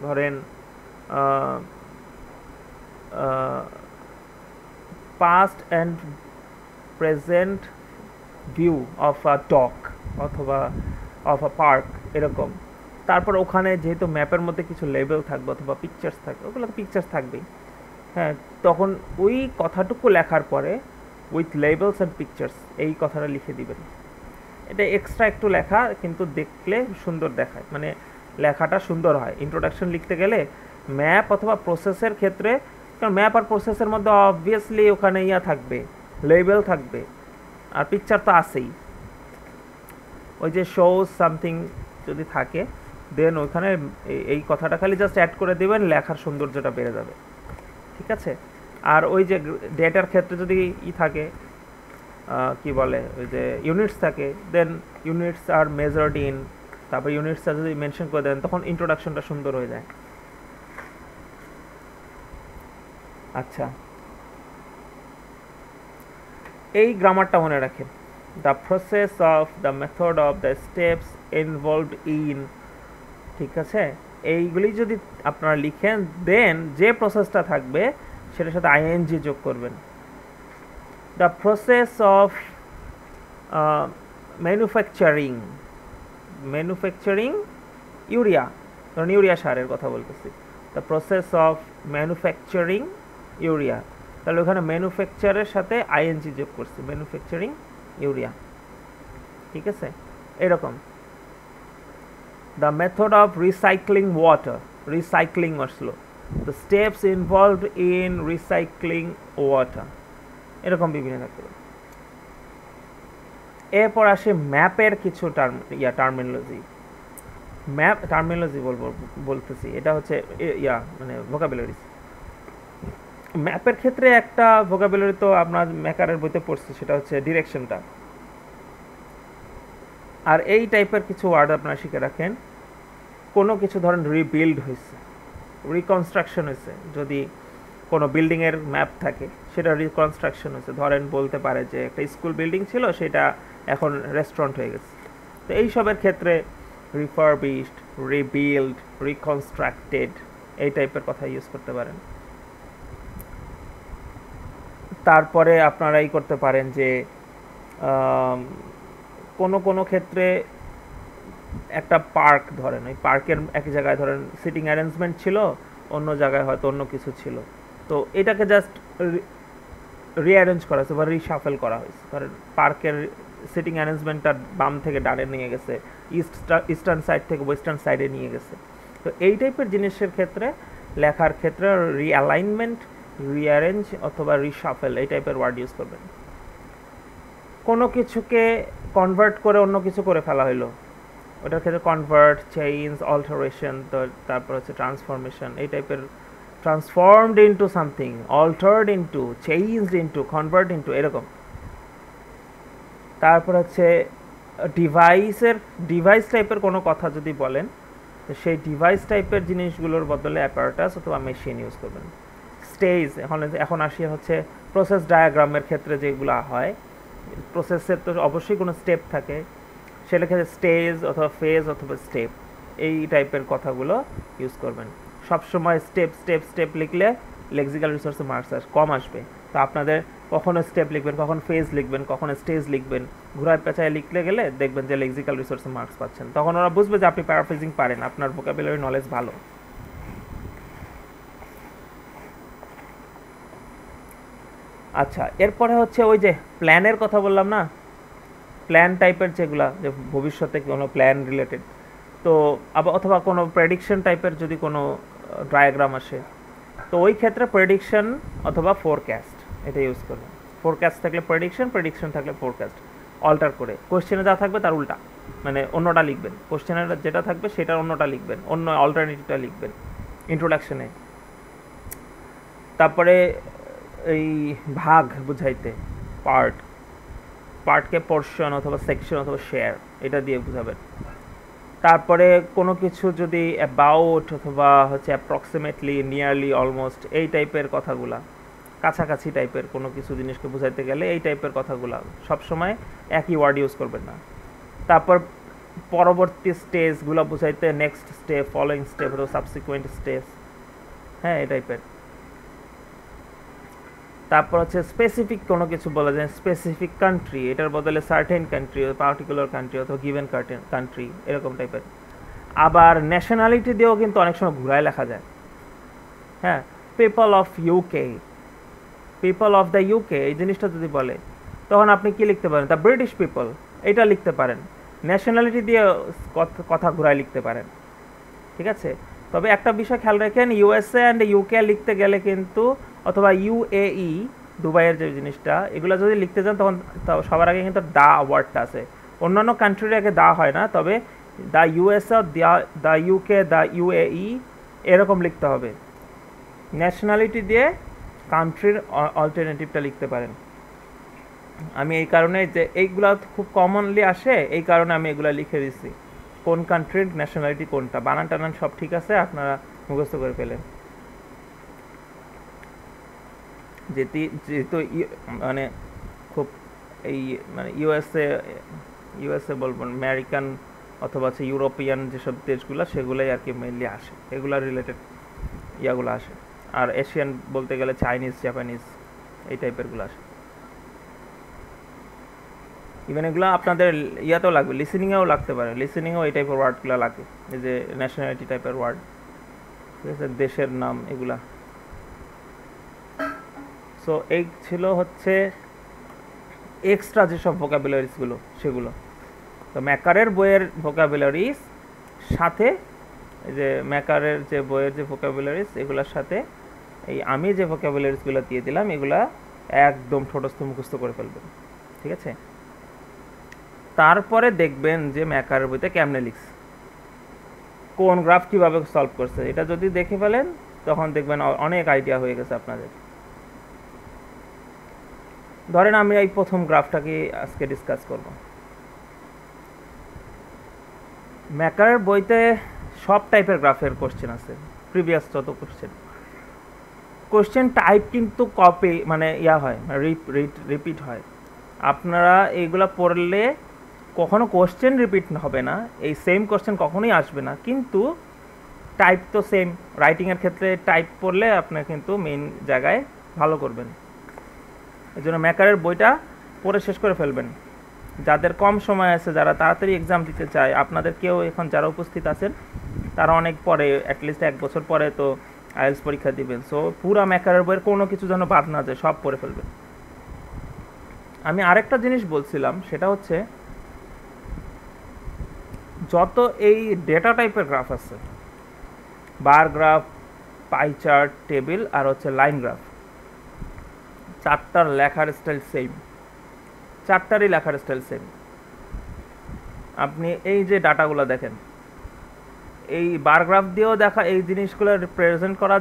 ধরেন past and present view of a dock অথবা অফ আ পার্ক, এরকম। তারপর ওখানে যেহেতু ম্যাপের মধ্যে কিছু লেবেল থাকবে অথবা পিকচার্স থাকবে, ওগুলো তো পিকচার্স থাকবেই, হ্যাঁ, তখন ওই কথাটুকু লেখার পরে উইথ লেবেলস অ্যান্ড পিকচার্স এই কথাটা লিখে দিবেন। এটা এক্সট্রা একটু লেখা, কিন্তু দেখলে সুন্দর দেখায়, মানে লেখাটা সুন্দর হয়। ইন্ট্রোডাকশন লিখতে গেলে ম্যাপ অথবা প্রসেসের ক্ষেত্রে, কারণ ম্যাপ আর প্রসেসের মধ্যে অবভিয়াসলি ওখানে থাকবে, লেবেল থাকবে, আর পিকচার তো আছেই। ওই যে শোজ সামথিং যদি থাকে, দেন ওইখানে এই কথাটা খালি জাস্ট অ্যাড করে দেবেন, লেখার সৌন্দর্যটা বেড়ে যাবে। ঠিক আছে, আর ওই যে ডেটার ক্ষেত্রে যদি থাকে কি বলে, ওই যে ইউনিটস থাকে, দেন ইউনিটস আর মেজার্ড ইন, তারপর ইউনিটসটা যদি মেনশন করে দেন তখন ইন্ট্রোডাকশনটা সুন্দর হয়ে যায়। আচ্ছা, এই গ্রামারটা মনে রাখেন, the process of, the method of, the steps involved in. ঠিক আছে, এইগুলি যদি আপনারা লিখেন, দেন যে প্রসেসটা থাকবে সেটার সাথে আইএনজি যোগ করবেন। The process of manufacturing, urea, ধরুন ইউরিয়া সারের কথা বলতেছি, the process of manufacturing urea, তাহলে ওখানে ম্যানুফ্যাকচারের সাথে আইএনজি যোগ করছি, ম্যানুফ্যাকচারিং ইউরিয়া। ঠিক আছে, এরকম। The method of recycling water, recycling আসলো, the steps involved in recycling water, এরকম বিভিন্ন থাকতে পারে। এরপর আসে ম্যাপের কিছু টার্মিনোলজি। ম্যাপ টার্মিনোলজি বলতেছি, এটা হচ্ছে মানে ভোকাবুলারিজ। ম্যাপের ক্ষেত্রে একটা ভোকাবুলারি তো আপনার ম্যাকারের বইতে পড়ছি, সেটা হচ্ছে ডিরেকশনটা। আর এই টাইপের কিছু ওয়ার্ড আপনারা শিখে রাখেন। কোনো কিছু ধরেন রিবিল্ড হয়েছে, রিকনস্ট্রাকশন হয়েছে, যদি কোনো বিল্ডিংয়ের ম্যাপ থাকে সেটা রিকনস্ট্রাকশন হয়েছে। ধরেন বলতে পারে যে একটা স্কুল বিল্ডিং ছিল, সেটা এখন রেস্টুরেন্ট হয়ে গেছে। তো এইসবের ক্ষেত্রে রিফারবিশড, রিবিল্ড, রিকনস্ট্রাক্টেড এই টাইপের কথা ইউজ করতে পারেন। তারপরে আপনারা এই করতে পারেন যে কোনো কোনো ক্ষেত্রে একটা পার্ক ধরেন, ওই পার্কের এক জায়গায় ধরেন সিটিং অ্যারেঞ্জমেন্ট ছিল, অন্য জায়গায় হয়তো অন্য কিছু ছিল, তো এটাকে জাস্ট রিঅ্যারেঞ্জ করা হয়েছে বা রিশাফেল করা হয়েছে। ধরেন পার্কের সিটিং অ্যারেঞ্জমেন্টটা বাম থেকে ডানে নিয়ে গেছে, ইস্টার্ন সাইড থেকে ওয়েস্টার্ন সাইডে নিয়ে গেছে। তো এই টাইপের জিনিসের ক্ষেত্রে, লেখার ক্ষেত্রে রিঅ্যালাইনমেন্ট, রিঅ্যারেঞ্জ অথবা রিশাফেল এই টাইপের ওয়ার্ড ইউজ করবেন। কোনো কিছুকে কনভার্ট করে অন্য কিছু করে ফেলা হলো, ওটার ক্ষেত্রে কনভার্ট, চেঞ্জ, অল্টারেশন, তারপর হচ্ছে ট্রান্সফরমেশন এই টাইপের। Transformed into something, altered into, changed into, convert into এরকম। তারপর হচ্ছে ডিভাইস টাইপের কোনো কথা যদি বলেন, তো সেই ডিভাইস টাইপের জিনিসগুলোর বদলে অ্যাপারেটাস অথবা মেশিন ইউজ করবেন। স্টেজ, এখন আসি হচ্ছে প্রসেস ডায়াগ্রামের ক্ষেত্রে যেগুলো হয়, প্রসেসের তো অবশ্যই কোনো স্টেপ থাকে, সেটা ক্ষেত্রে স্টেজ অথবা ফেজ অথবা স্টেপ এই টাইপের কথাগুলো ইউজ করবেন। সবসময় স্টেপ লিখলে লেক্সিক্যাল রিসোর্সে মার্কস কম আসবে। তো আপনাদের কখনো স্টেপ লিখবেন, কখন ফেজ লিখবেন, কখনো স্টেজ লিখবেন, ঘুরায় পেঁচায় লিখলে গেলে দেখবেন যে লেক্সিক্যাল রিসোর্সে মার্কস পাচ্ছেন। তখন ওরা বুঝবে যে আপনি প্যারাফ্রেজিং পারেন, আপনার ভোকাবুলারি নলেজ ভালো। আচ্ছা, এরপরে হচ্ছে ওই যে প্ল্যানের কথা বললাম না, প্ল্যান টাইপের যেগুলা, যে ভবিষ্যতে কোনো প্ল্যান রিলেটেড, তো আবার অথবা কোনো প্রেডিকশন টাইপের যদি কোনো ডায়াগ্রাম আসে, তো ওই ক্ষেত্রে প্রেডিকশন অথবা ফোরকাস্ট এটা ইউজ করবেন। ফোরকাস্ট থাকলে প্রেডিকশন থাকলে ফোরকাস্ট, অল্টার করে কোশ্চেনে যা থাকবে তার উল্টা, মানে অন্যটা লিখবেন, কোশ্চেনের যেটা থাকবে সেটার অন্যটা লিখবেন, অন্য অল্টারনেটিভটা লিখবেন ইন্ট্রোডাকশনে। তারপরে এই ভাগ বুঝাইতে পার্টকে পোর্শন অথবা সেকশন অথবা শেয়ার এটা দিয়ে বুঝাবেন। তারপরে কোনো কিছু যদি অ্যাবাউট অথবা হচ্ছে অ্যাপ্রক্সিমেটলি, নিয়ারলি, অলমোস্ট এই টাইপের কথাগুলা, কাছাকাছি টাইপের কোনো কিছু জিনিসকে বোঝাইতে গেলে এই টাইপের কথাগুলা সবসময় একই ওয়ার্ড ইউজ করবেন না। তারপর পরবর্তী স্টেজগুলো বোঝাইতে নেক্সট স্টেপ, ফলোয়িং স্টেপ অথবা সাবসিকুয়েন্ট স্টেজ, হ্যাঁ এই টাইপের। তারপর হচ্ছে স্পেসিফিক কোনো কিছু বলা যায়, স্পেসিফিক কান্ট্রি, এটার বদলে সার্টেন কান্ট্রি, পার্টিকুলার কান্ট্রি অথবা গিভেন কান্ট্রি এরকম টাইপের। আবার ন্যাশনালিটি দিয়েও কিন্তু অনেক সময় ঘুরায় লেখা যায়। হ্যাঁ, পিপল অফ দ্য ইউকে এই জিনিসটা যদি বলে, তখন আপনি কি লিখতে পারেন, দ্য ব্রিটিশ পিপল এটা লিখতে পারেন। ন্যাশনালিটি দিয়ে কথা ঘুরায় লিখতে পারেন, ঠিক আছে। তবে একটা বিষয় খেয়াল রাখেন, ইউএসএ অ্যান্ড ইউকে লিখতে গেলে কিন্তু, অথবা ইউএই দুবাইয়ের যে জিনিসটা, এগুলো যদি লিখতে যান তখন সবার আগে কিন্তু দা ওয়ার্ডটা আছে। অন্যান্য কান্ট্রির আগে দা হয় না, তবে the USA, the UK, the UAE এরকম লিখতে হবে। ন্যাশনালিটি দিয়ে কান্ট্রির অল্টারনেটিভটা লিখতে পারেন। আমি এই কারণে যে এইগুলা খুব কমনলি আসে, এই কারণে আমি এগুলো লিখে দিচ্ছি, কোন কান্ট্রির ন্যাশনালিটি কোনটা, বানান টানান সব ঠিক আছে, আপনারা মুখস্থ করে ফেলেন। যেহেতু মানে খুব এই মানে ইউএসএ বলবো, আমেরিকান অথবা হচ্ছে ইউরোপিয়ান যেসব দেশগুলো, সেগুলোই আর কি মেইনলি আসে, এগুলা রিলেটেড ইয়াগুলো আসে। আর এশিয়ান বলতে গেলে চাইনিজ, জাপানিজ এই টাইপেরগুলো আসে। ইভেন এগুলো আপনাদের ইয়াতেও লাগবে, লিসেনিংয়েও লাগতে পারে, লিসেনিংয়েও এই টাইপের ওয়ার্ডগুলো লাগে, এই যে ন্যাশনালিটি টাইপের ওয়ার্ড, ঠিক আছে, দেশের নাম এগুলা। সো এই ছিল হচ্ছে এক্সট্রা যেসব ভোকাবুলারিসগুলো সেগুলো। তো ম্যাকারের বইয়ের ভোকাবুলারিস সাথে, এই যে ম্যাকারের যে বইয়ের যে ভোকাবুলারিস এগুলোর সাথে এই আমি যে ভোকাবুলারিসগুলো দিয়ে দিলাম, এগুলা একদম ঠোঁটস্থ মুখস্থ করে ফেলবেন, ঠিক আছে। তারপরে দেখবেন যে ম্যাকারের বইতে কেমনে লিখছে, কোন গ্রাফ কীভাবে সলভ করছে, এটা যদি দেখে ফেলেন তখন দেখবেন অনেক আইডিয়া হয়ে গেছে আপনাদের। ধরেন আমি এই প্রথম গ্রাফটাকে আজকে ডিসকাস করব। ম্যাকারের বইতে সব টাইপের গ্রাফের কোশ্চেন আছে, প্রিভিয়াস যত কোশ্চেন, কোশ্চেন টাইপ কিন্তু কপি মানে ইয়া হয়, রিপিট হয়। আপনারা এইগুলা পড়লে কখনো কোশ্চেন রিপিট হবে না, এই সেম কোশ্চেন কখনোই আসবে না, কিন্তু টাইপ তো সেম। রাইটিংয়ের ক্ষেত্রে টাইপ পড়লে আপনার কিন্তু মেইন জায়গায় ভালো করবেন। এই জন্য ম্যাকারের বইটা পড়ে শেষ করে ফেলবেন। যাদের কম সময় আছে, যারা তাড়াতাড়ি এক্সাম দিতে চায়, আপনাদের কেউ এখন যারা উপস্থিত আছেন তারা অনেক পরে, অ্যাটলিস্ট 1 বছর পরে তো আইএলটিএস পরীক্ষা দিবেন। সো পুরা ম্যাকারের বইয়ের কোনো কিছু যেন বাদ না যায়, সব পড়ে ফেলবেন। আমি আরেকটা জিনিস বলছিলাম, সেটা হচ্ছে যত এই ডেটা টাইপের গ্রাফ আছে, bar graph, pie chart, table আর হচ্ছে লাইন গ্রাফ, চারটার লেখার স্টাইল সেম, চারটারই লেখার স্টাইল সেম। আপনি এই যে ডাটাগুলো দেখেন, এই বার গ্রাফ দিয়েও দেখা এই জিনিসগুলো প্রেজেন্ট করা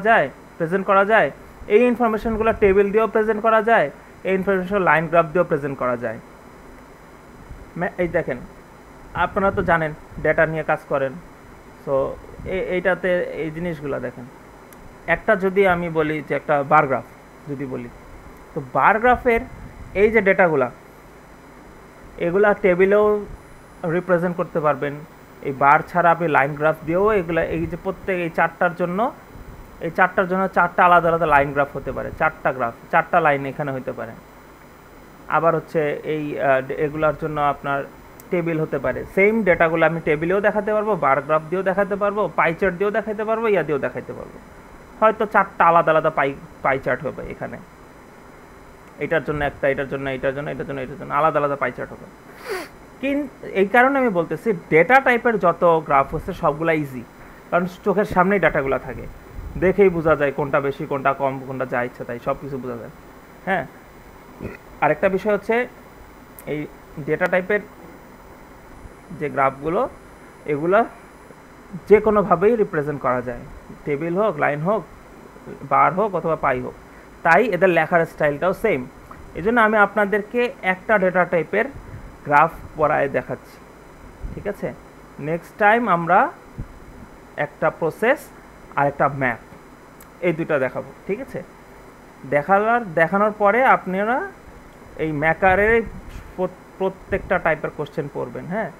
যায়, এই ইনফরমেশনগুলো টেবিল দিয়েও প্রেজেন্ট করা যায়, এই ইনফরমেশন লাইন গ্রাফ দিয়েও প্রেজেন্ট করা যায়। এই দেখেন, আপনারা তো জানেন ডেটা নিয়ে কাজ করেন, সো এইটাতে এই জিনিসগুলো দেখেন। একটা যদি আমি বলি যে একটা বার গ্রাফ যদি বলি, তো বার গ্রাফের এই যে ডেটাগুলা, এগুলা টেবিলেও রিপ্রেজেন্ট করতে পারবেন। এই বার ছাড়া আপনি লাইন গ্রাফ দিয়েও এগুলা, এই যে প্রত্যেক এই চারটার জন্য চারটা আলাদা আলাদা লাইন গ্রাফ হতে পারে, চারটা লাইন এখানে হতে পারে। আবার হচ্ছে এই এগুলার জন্য আপনার টেবিল হতে পারে। সেম ডেটাগুলো আমি টেবিলেও দেখাতে পারবো, বার গ্রাফ দিয়েও দেখাতে পারবো, পাই চার্ট দিয়েও দেখাতে পারবো, ইয়া দিয়েও দেখাতে পারবো। হয়তো চারটা আলাদা আলাদা পাই চার্ট হবে এখানে, এটার জন্য একটা, এটার জন্য আলাদা আলাদা পাই চার্ট হবে। কিন্তু এই কারণে আমি বলতেছি ডেটা টাইপের যত গ্রাফ হচ্ছে সবগুলা ইজি, কারণ চোখের সামনেই ডাটাগুলো থাকে, দেখেই বোঝা যায় কোনটা বেশি কোনটা কম, কোনটা যা ইচ্ছা তাই সব কিছু বোঝা যায়। হ্যাঁ, আরেকটা বিষয় হচ্ছে এই ডেটা টাইপের যে গ্রাফগুলো, এগুলা যে কোনোভাবেই রিপ্রেজেন্ট করা যায়, টেবিল হোক, লাইন হোক, বার হোক অথবা পাই হোক, তাই এদের লেখার স্টাইলটাও সেম। এই জন্য আমি আপনাদেরকে একটা ডেটা টাইপের গ্রাফ পড়ায় দেখাচ্ছি, ঠিক আছে? নেক্সট টাইম আমরা একটা প্রসেস আর একটা ম্যাপ, এই দুটো দেখাবো, ঠিক আছে? দেখানোর পরে আপনারা এই ম্যাকারের প্রত্যেকটা টাইপের কোশ্চেন পড়বেন। হ্যাঁ,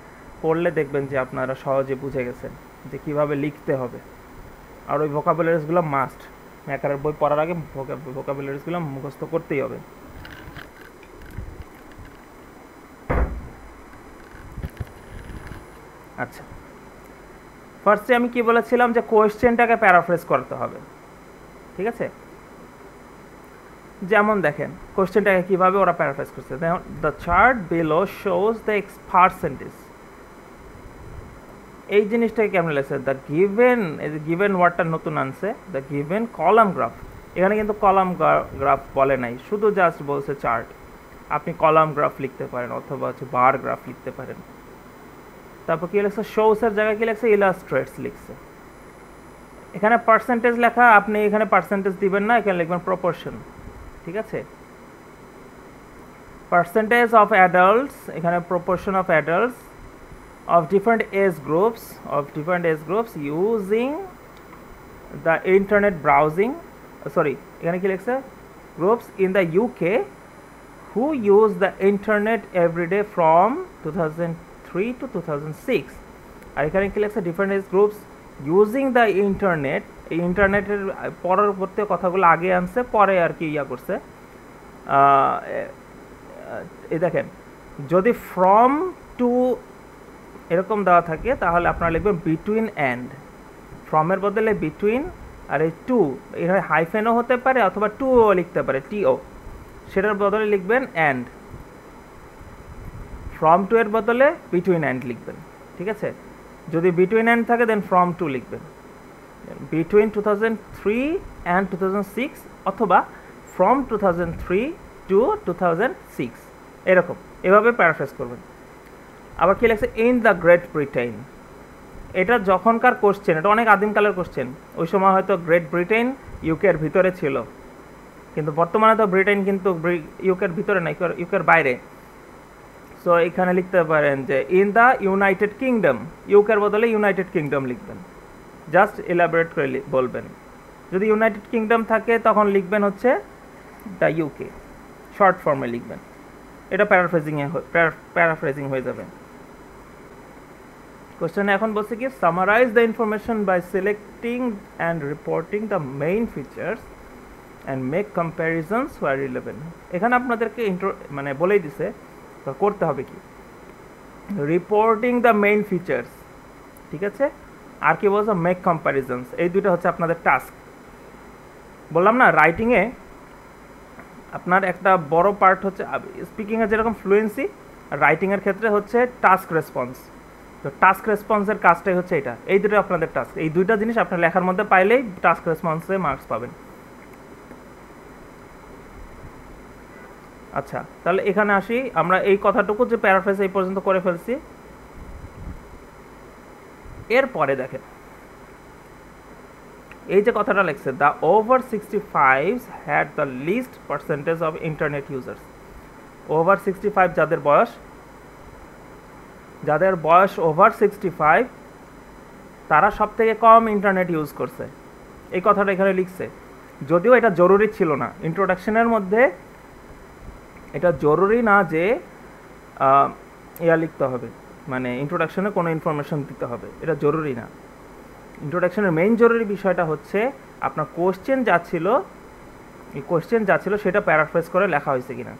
পড়লে দেখবেন যে আপনারা সহজে বুঝে গেছেন যে কীভাবে লিখতে হবে। আর ওই ভোকাবুলারিজগুলো মাস্ট, ম্যাকারের বই পড়ার আগে ভোকাবুলারিজগুলো মুখস্থ করতেই হবে। আচ্ছা, ফার্স্টে আমি কি বলেছিলাম যে কোয়েশ্চেনটাকে প্যারাফ্রেজ করতে হবে, ঠিক আছে? যেমন দেখেন কোয়েশ্চেনটাকে কীভাবে ওরা প্যারাফ্রেজ করছে। The chart below shows the percentage, এই জিনিসটাকে কেমন লেগেছে? দ্য গিভেন ওয়ার্ডটা নতুন আনছে, দ্য গিভেন কলাম গ্রাফ। এখানে কিন্তু কলাম গ্রাফ বলে নাই, শুধু জাস্ট বলছে চার্ট। আপনি কলাম গ্রাফ লিখতে পারেন অথবা হচ্ছে বার গ্রাফ লিখতে পারেন। তারপর কি লিখছে? শোসের জায়গায় কি লিখছে? ইলাস্ট্রেটস লিখছে। এখানে পার্সেন্টেজ লেখা, আপনি এখানে পার্সেন্টেজ দিবেন না, এখানে লিখবেন প্রপোর্শন, ঠিক আছে? পার্সেন্টেজ অফ অ্যাডাল্টস, এখানে proportion of adults of different age groups using the internet browsing, এখানে কি লিখছে? groups in the UK who use the internet every day from 2003 to 2006। আর এখানে কি লিখছে? different age groups using the internet। এই ইন্টারনেটের পরবর্তী কথাগুলো আগে আনছে, পরে আর কি ইয়া করছে। এই দেখেন, যদি ফ্রম টু এরকম দেওয়া থাকে তাহলে আপনারা লিখবেন বিটুইন অ্যান্ড, ফ্রমের বদলে বিটুইন, আর এই টু এখানে হাইফেনও হতে পারে অথবা টুও লিখতে পারে, টিও, সেটার বদলে লিখবেন অ্যান্ড। ফ্রম টু এর বদলে বিটুইন অ্যান্ড লিখবেন, ঠিক আছে? যদি বিটুইন অ্যান্ড থাকে দেন ফ্রম টু লিখবেন, বিটুইন 2003 অ্যান্ড 2006 অথবা ফ্রম 2003 টু 2006, এরকম এভাবে প্যারাফ্রেজ করবেন। আবার কি লেখছে? ইন দ্য গ্রেট ব্রিটেন, এটা যখনকার কোশ্চেন, এটা অনেক আদিমকালের কোশ্চেন। ওই সময় হয়তো গ্রেট ব্রিটেন ইউকের ভিতরে ছিল, কিন্তু বর্তমানে তো ব্রিটেন কিন্তু ইউকের ভিতরে নাই, ইউকের বাইরে। সো এখানে লিখতে পারেন যে ইন দ্য ইউনাইটেড কিংডম, ইউকের বদলে ইউনাইটেড কিংডম লিখবেন, জাস্ট এলাবোরেট করে বলবেন। যদি ইউনাইটেড কিংডম থাকে তখন লিখবেন হচ্ছে দ্য ইউকে, শর্ট ফর্মে লিখবেন, এটা প্যারাফ্রেজিং হয়ে যাবে। কোশ্চেনে এখন বলছে কি, summarise the information by selecting and reporting the main features and make comparisons where relevant. এখানে আপনাদেরকে মানে বলেই দিছে করতে হবে কি, রিপোর্টিং দ্য মেইন ফিচার্স, ঠিক আছে, আর কি বলছে মেক কম্প্যারিজনস, এই দুটো হচ্ছে আপনাদের টাস্ক। বললাম না রাইটিংয়ে আপনার একটা বড় পার্ট হচ্ছে স্পিকিংয়ে যেরকম ফ্লুয়েন্সি, রাইটিংয়ের ক্ষেত্রে হচ্ছে টাস্ক রেসপন্স। তো টাস্ক রেসপন্সের কাজটাই হচ্ছে এটা, এই দুটো আপনাদের টাস্ক, এই দুইটা জিনিস আপনার লেখার মধ্যে পাইলেই টাস্ক রেসপন্সে মার্কস পাবেন। আচ্ছা, তাহলে এখানে আসি, আমরা এই কথাটুকু যে প্যারাফ্রেজ এই পর্যন্ত করে ফেলছি। এরপরে দেখেন এই যে কথাটা লিখছে, the over 65 had the least percentage of internet users. Over 65 যাদের বয়স ওভার 65 তারা সব থেকে কম ইন্টারনেট ইউজ করছে, এই কথাটা এখানে লিখছে। যদিও এটা জরুরি ছিল না, ইন্ট্রোডাকশনের মধ্যে এটা জরুরি না যে লিখতে হবে, মানে ইন্ট্রোডাকশনে কোনো ইনফরমেশন দিতে হবে, এটা জরুরি না। ইন্ট্রোডাকশনের মেইন জরুরি বিষয়টা হচ্ছে আপনার কোশ্চেন যা ছিল সেটা প্যারাফ্রেজ করে লেখা হয়েছে কিনা,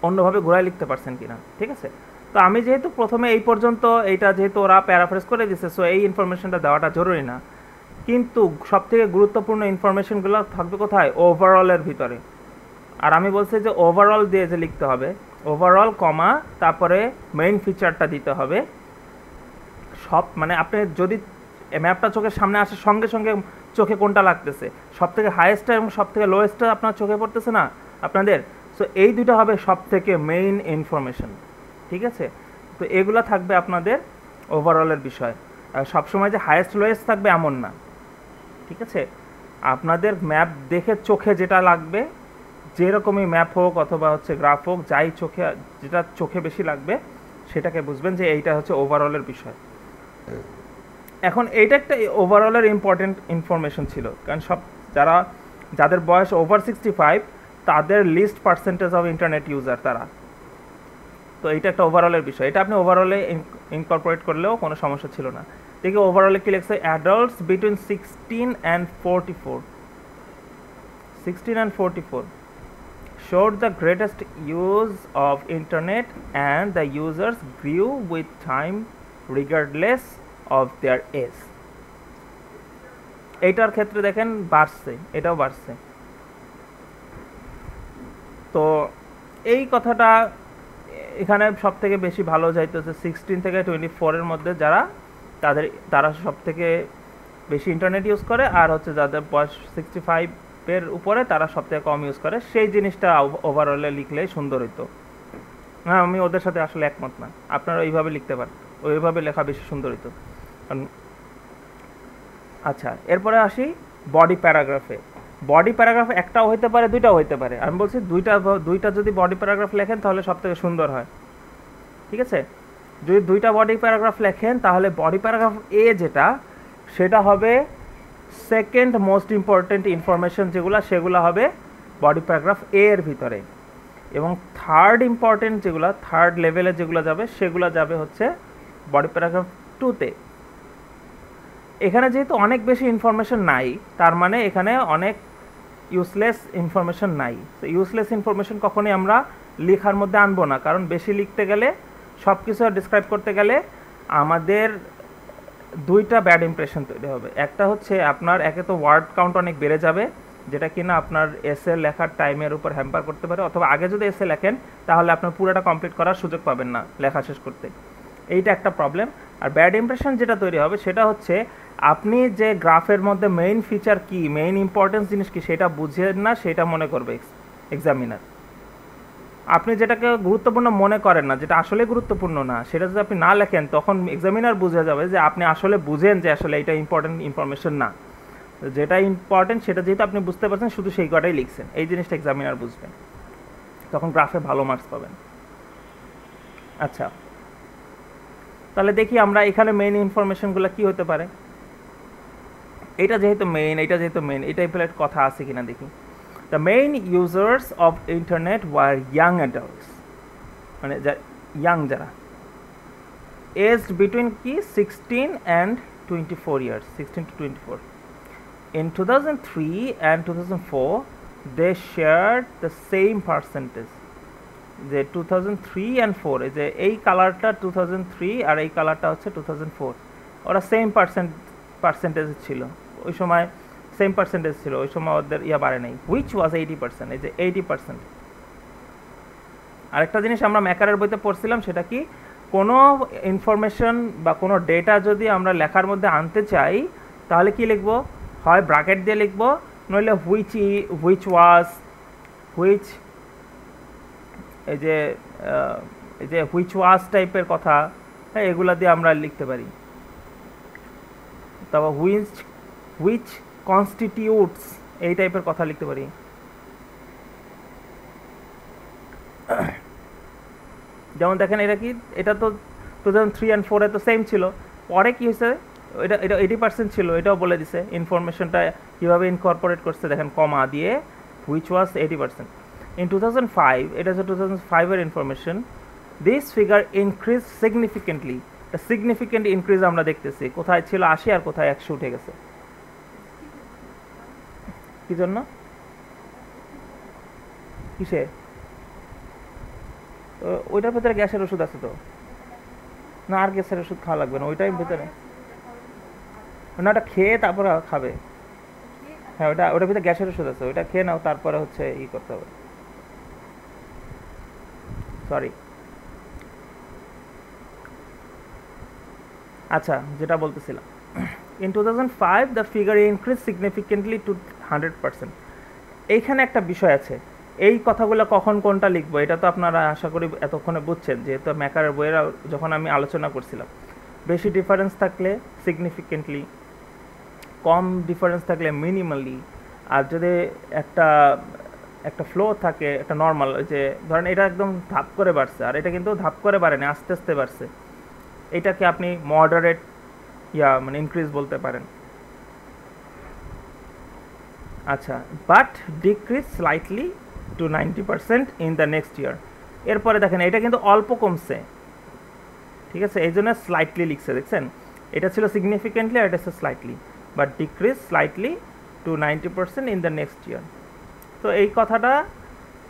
অন্যভাবে ঘুরায় লিখতে পারছেন কিনা, ঠিক আছে। তো আমি যেহেতু প্রথমে এই পর্যন্ত এইটা যেহেতু ওরা প্যারাফ্রেজ করে দিচ্ছে, সো এই ইনফরমেশনটা দেওয়াটা জরুরি না, কিন্তু সবথেকে গুরুত্বপূর্ণ ইনফরমেশনগুলো থাকবে কোথায়, ওভারঅলের ভিতরে। আর আমি বলছি যে ওভারঅল দিয়ে যে লিখতে হবে, ওভারঅল কমা তারপরে মেইন ফিচারটা দিতে হবে। সব মানে আপনি যদি ম্যাপটা চোখের সামনে আসার সঙ্গে সঙ্গে চোখে কোনটা লাগতেছে, সব থেকে হাইয়েস্টটা এবং সব থেকে লোয়েস্টটা আপনার চোখে পড়তেছে না আপনাদের, সো এই দুইটা হবে সব থেকে মেইন ইনফরমেশন, ঠিক আছে। তো এগুলো থাকবে আপনাদের ওভারঅলের বিষয়, আর সবসময় যে হাইয়েস্ট লোয়েস্ট থাকবে এমন না, ঠিক আছে। আপনাদের ম্যাপ দেখে চোখে যেটা লাগবে, যেরকমই ম্যাপ হোক অথবা হচ্ছে গ্রাফ হোক, যেটা চোখে বেশি লাগবে সেটাকে বুঝবেন যে এইটা হচ্ছে ওভারঅলের বিষয়। এখন এইটা একটা ওভারঅলের ইম্পর্টেন্ট ইনফরমেশন ছিল, কারণ যাদের বয়স ওভার 65 তাদের least percentage of internet user তারা, তো এইটা একটা ওভারঅলের বিষয়, এটা আপনি ওভারঅলে ইনকর্পোরেট করলেও কোনো সমস্যা ছিল না। দেখি ওভারঅলে কি লিখছে, adults between 16 and 44 showed the greatest use of internet and the users grew with time regardless of their age. এইটার ক্ষেত্রে দেখেন বাড়ছে, এটাও বাড়ছে। তো এই কথাটা এখানে সব থেকে বেশি ভালো যাইতেছে 16 থেকে 24 মধ্যে তারা সব থেকে বেশি ইন্টারনেট ইউজ করে, আর হচ্ছে যাদের বয়স 65 এর উপরে তারা সব থেকে কম ইউজ করে, সেই জিনিসটা ওভারঅলে লিখলে সুন্দর হইতো। হ্যাঁ, আমি ওদের সাথে আসলে একমত না, আপনারা ওইভাবে লিখতে পারেন, ওইভাবে লেখা বেশি সুন্দর হইতো। আচ্ছা, এরপরে আসি বডি প্যারাগ্রাফে। বডি প্যারাগ্রাফ একটাও হইতে পারে, দুইটাও হইতে পারে। আমি বলছি দুইটা যদি বডি প্যারাগ্রাফ লেখেন তাহলে সব থেকে সুন্দর হয়, ঠিক আছে। যদি দুইটা বডি প্যারাগ্রাফ লেখেন তাহলে বডি প্যারাগ্রাফ এ সেটা হবে সেকেন্ড মোস্ট ইম্পর্টেন্ট ইনফরমেশন সেগুলো হবে বডি প্যারাগ্রাফ এ এর ভিতরে, এবং থার্ড ইম্পর্টেন্ট থার্ড লেভেলে যেগুলো যাবে হচ্ছে বডি প্যারাগ্রাফ 2-তে। এখানে যেহেতু অনেক বেশি ইনফরমেশন নাই, তার মানে এখানে অনেক ইউজলেস ইনফরমেশন নাই। তো ইউজলেস ইনফরমেশন কখনোই আমরা লেখার মধ্যে আনবো না, কারণ বেশি লিখতে গেলে, সব কিছু ডিসক্রাইব করতে গেলে আমাদের দুইটা ব্যাড ইমপ্রেশন তৈরি হবে। একটা হচ্ছে আপনার একে তো ওয়ার্ড কাউন্ট অনেক বেড়ে যাবে, যেটা কিনা আপনার এসে লেখার টাইমের উপর হ্যাম্পার করতে পারে, অথবা আগে যদি এসে লেখেন তাহলে আপনার পুরোটা কমপ্লিট করার সুযোগ পাবেন না লেখা শেষ করতে, এইটা একটা প্রবলেম। আর ব্যাড ইমপ্রেশন যেটা তৈরি হবে সেটা হচ্ছে আপনি যে গ্রাফের মধ্যে মেইন ফিচার কি, মেইন ইম্পর্টেন্স জিনিস কি সেটা বুঝেন না, সেটা মনে করবে এক্সামিনার। আপনি যেটাকে গুরুত্বপূর্ণ মনে করেন না, যেটা আসলে গুরুত্বপূর্ণ না, সেটা যদি আপনি না লেখেন তখন এক্সামিনার বুঝে যাবে যে আপনি আসলে বুঝেন যে আসলে এটা ইম্পর্টেন্ট ইনফরমেশন না, যেটা ইম্পর্টেন্ট সেটা যেহেতু আপনি বুঝতে পারছেন শুধু সেই কটাই লিখছেন, এই জিনিসটা এক্সামিনার বুঝবেন, তখন গ্রাফে ভালো মার্কস পাবেন। আচ্ছা, তাহলে দেখি আমরা এখানে মেইন ইনফরমেশনগুলো কি হতে পারে। এটা যেহেতু মেইন, এই টাইপের কথা আছে কিনা দেখি। The main users of internet were young adults, মানে ইয়াং যারা aged between কি 16 and 24 years, 16 to 24. In 2003 and 2004 they shared the same percentage, যে 2003 and 4, এই যে এই কালারটা 2003 আর এই কালারটা হচ্ছে 2004, ওরা সেম পার্সেন্টেজ ছিল ওই সময়, সেম পার্সেন্টেজ ছিল ওই সময়, ওদের বাড়ে নাই, which was 80%, এই যে 80%। আরেকটা জিনিস আমরা ম্যাকারের বইতে পড়ছিলাম, সেটা কি কোনো ইনফরমেশন বা কোনো ডেটা যদি আমরা লেখার মধ্যে আনতে চাই তাহলে কি লিখবো, হয় ব্র্যাকেট দিয়ে লিখবো, নইলে হুইচ ওয়াজ, হুইচ, এই যে হুইচ ওয়াজ টাইপের কথা, হ্যাঁ এগুলা দিয়ে আমরা লিখতে পারি। তারপর হুইচ কনস্টিটিউটস, এই টাইপের কথা লিখতে পারি। যেমন দেখেন এটা কি, এটা তো 2003 and 4 তো সেম ছিল, পরে কি হয়েছে, এটা 80% ছিল, এটাও বলে দিছে ইনফরমেশনটা কীভাবে ইনকর্পোরেট করছে, দেখেন কমা দিয়ে হুইচ ওয়াজ 80%। ইন 2005, এটা হচ্ছে 2005-এর information, this figure increase significantly, significant increase আমরা দেখতেছি, কোথায় ছিল 80 আর কোথায় 100 উঠে গেছে। কি জন্য, কিসে, ওইটার ভেতরে গ্যাসের ওষুধ আছে তো, না আর গ্যাসের ওষুধ খাওয়া লাগবে না ওইটাই ভেতরে, না ওটা খেয়ে তারপরে খাবে, হ্যাঁ ওটার ভিতরে গ্যাসের ওষুধ আছে, ওইটা খেয়ে নাও তারপরে হচ্ছে করতে হবে। সরি, আচ্ছা যেটা বলতেছিলাম, in 2005 the figure increase significantly to 100%। এইখানে একটা বিষয় আছে, এই কথাগুলো কখন কোনটা লিখবো এটা তো আপনারা আশা করি এতক্ষণে বুঝছেন, যেহেতু ম্যাকারের বইয়েরা যখন আমি আলোচনা করছিলাম, বেশি ডিফারেন্স থাকলে সিগনিফিকেন্টলি, কম ডিফারেন্স থাকলে মিনিমালি, আর যদি একটা ফ্লো থাকে, একটা নর্মাল, যে ধরেন এটা একদম ধাপ করে বাড়ছে আর এটা কিন্তু ধাপ করে বাড়েনি, আস্তে আস্তে বাড়ছে, এটাকে আপনি মডারেট মানে ইনক্রিজ বলতে পারেন। আচ্ছা, but decrease slightly to 90% in the next year. এরপরে দেখেন এটা কিন্তু অল্প কমছে, ঠিক আছে, এই জন্য স্লাইটলি লিখছে, দেখছেন এটা ছিল সিগনিফিকেন্টলি আর এটা ছিল slightly, but decrease slightly to 90% in the next year. তো এই কথাটা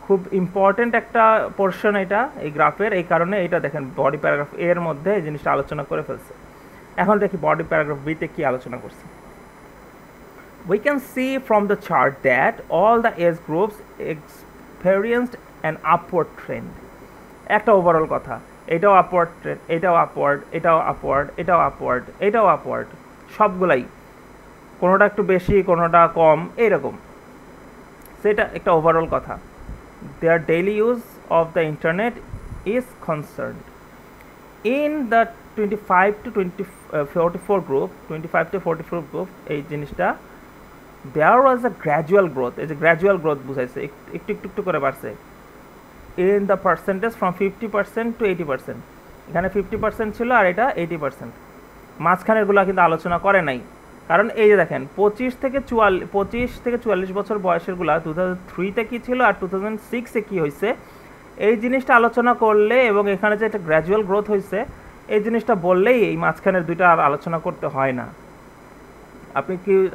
খুব ইম্পর্টেন্ট একটা পোর্শন এটা এই গ্রাফের, এই কারণে এটা দেখেন বডি প্যারাগ্রাফ এর মধ্যে এই জিনিসটা আলোচনা করে ফেলছে। এখন দেখি বডি প্যারাগ্রাফ বিতে কি আলোচনা করছে। We can see from the chart that all the age groups experienced an upward trend. একটা ওভারঅল কথা, এটাও আপওয়ার্ড ট্রেন্ড, এটাও আপওয়ার্ড, এটাও আপওয়ার্ড, এটাও আপওয়ার্ড, এটাও আপওয়ার্ড, সবগুলাই, কোনোটা একটু বেশি কোনোটা কম, এইরকম, সেটা একটা ওভারঅল কথা। Their daily use of the internet is concerned. In the 25 to 44 group, 25 to 44 group, এই জিনিসটা there was a gradual growth, এই যে গ্র্যাজুয়াল গ্রোথ বুঝাইছে, একটু একটু একটু করে বাড়ছে, in the percentage from 50% to 80%, এখানে 50% ছিল আর এটা 80%, মাঝখানেরগুলো কিন্তু আলোচনা করে নাই, কারণ এই যে দেখেন 25 থেকে 44 বছর বয়সেরগুলা 2003-তে কী ছিল আর 2006-এ কী হয়েছে, এই জিনিসটা আলোচনা করলে এবং এখানে যে একটা গ্র্যাজুয়াল গ্রোথ হয়েছে এই জিনিসটা বললেই এই মাঝখানের দুইটা আর আলোচনা করতে হয় না।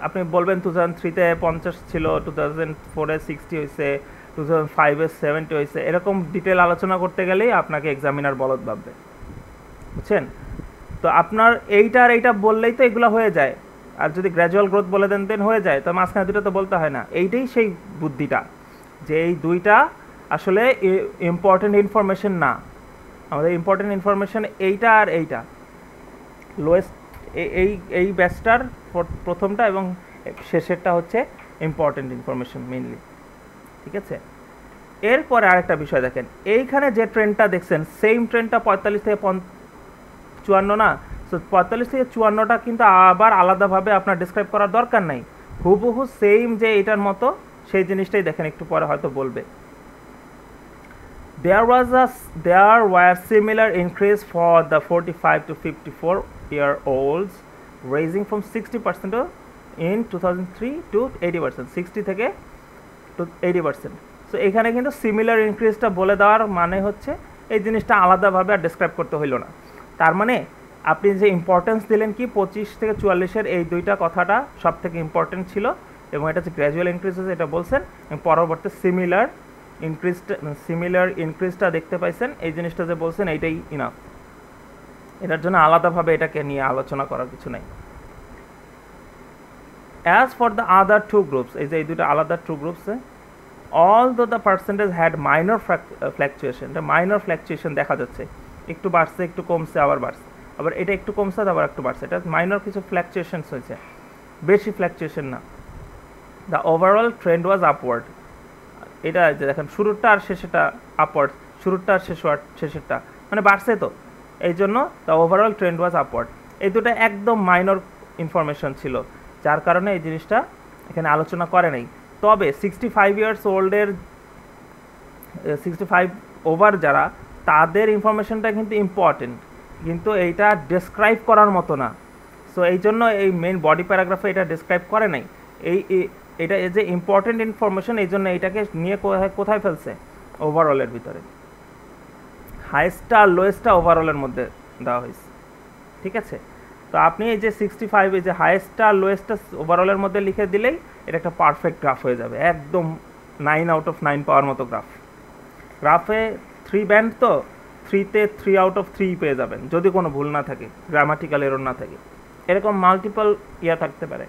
আপনি বলবেন 2003-তে 50 ছিল, 2004-এ 60 হয়েছে, 2005-এ 70 হয়েছে, এরকম ডিটেল আলোচনা করতে গেলেই আপনাকে এক্সামিনার বলদ ভাববে, বুঝছেন? তো আপনার এইটা বললেই তো এগুলো হয়ে যায়, আর যদি গ্র্যাজুয়াল গ্রোথ বলে দেন হয়ে যায়, তো মাঝখানে দুটো তো বলতে হয় না। এইটাই সেই বুদ্ধিটা, যে এই দুইটা আসলে ইম্পর্টেন্ট ইনফরমেশন না, আমাদের ইম্পর্টেন্ট ইনফরমেশন এইটা আর এইটা, লোয়েস্ট এই ব্যাচটার প্রথমটা এবং শেষেরটা হচ্ছে ইম্পর্টেন্ট ইনফরমেশন মেইনলি, ঠিক আছে? এরপরে আরেকটা বিষয় দেখেন, এইখানে যে ট্রেন্ডটা দেখছেন সেম ট্রেন্ডটা 45 থেকে 54 না, সো 45 থেকে 54টা কিন্তু আবার আলাদাভাবে আপনার ডিসক্রাইব করার দরকার নাই, হুবহু সেম যে এটার মতো সেই জিনিসটাই দেখেন, একটু পরে হয়তো বলবে। There were similar increase for the 45 to 54 year olds, raising from 60% to in 2003 to 80%, 60 থেকে টু 80%। সো এখানে কিন্তু সিমিলার ইনক্রিজটা বলে দেওয়ার মানে হচ্ছে এই জিনিসটা আলাদাভাবে আর ডিসক্রাইব করতে হইল না। তার মানে আপনি যে ইম্পর্টেন্স দিলেন কি 25 থেকে 44-এর এই দুইটা কথাটা সব থেকে ইম্পর্টেন্ট ছিল, এবং এটা যে গ্র্যাজুয়াল ইনক্রিজ হচ্ছে এটা বলছেন, এবং পরবর্তী সিমিলার ইনক্রিজটা দেখতে পাইছেন, এই জিনিসটা যে বলছেন এইটাই ইনাফ। এটার জন্য আলাদাভাবে এটাকে নিয়ে আলোচনা করার কিছু নাই। As for the other two groups, এই যে এই দুটো আলাদা টু গ্রুপসে although the percentage had minor fluctuation, এটা মাইনর ফ্ল্যাকচুয়েশন দেখা যাচ্ছে, একটু বাড়ছে একটু কমছে আবার বাড়ছে, আবার এটা একটু কমছে আবার একটু বাড়ছে, এটা মাইনর কিছু ফ্ল্যাকচুয়েশনস হয়েছে, বেশি ফ্ল্যাকচুয়েশন না। The overall trend was upward, এটা যে দেখেন শুরুরটা আর শেষেরটা আপওয়ার্ড, শুরুরটা আর শেষেরটা মানে বাড়ছে, তো এই জন্য the overall trend was upward. এই দুটো একদম মাইনর ইনফরমেশন ছিল, যার কারণে এই জিনিসটা এখানে আলোচনা করে নাই। তবে 65 ইয়ার্স ওল্ডের 65 ওভার যারা, তাদের ইনফরমেশনটা কিন্তু ইম্পর্টেন্ট, কিন্তু এইটা ডেসক্রাইব করার মতো না। সো এই জন্য এই মেইন বডি প্যারাগ্রাফে এটা ডেসক্রাইব করে নাই। এটা যে ইম্পর্টেন্ট ইনফরমেশন, এই জন্য এইটাকে নিয়ে কোথায় ফেলছে, ওভারঅলের ভিতরে। হাইয়েস্টটা আর লোয়েস্টটা ওভারঅলের মধ্যে দেওয়া হয়েছে, ঠিক আছে। তো আপনি এই যে 65, এই যে হাইয়েস্টটা আর লোয়েস্টটা ওভারঅলের মধ্যে লিখে দিলেই এটা একটা পারফেক্ট গ্রাফ হয়ে যাবে, একদম 9 আউট অফ 9 পাওয়ার মতো গ্রাফ। গ্রাফে 3 ব্যান্ড, তো 3-তে 3 আউট অফ 3 পেয়ে যাবেন, যদি কোনো ভুল না থাকে, গ্রামাটিক্যাল এরর না থাকে। এরকম মাল্টিপল থাকতে পারে,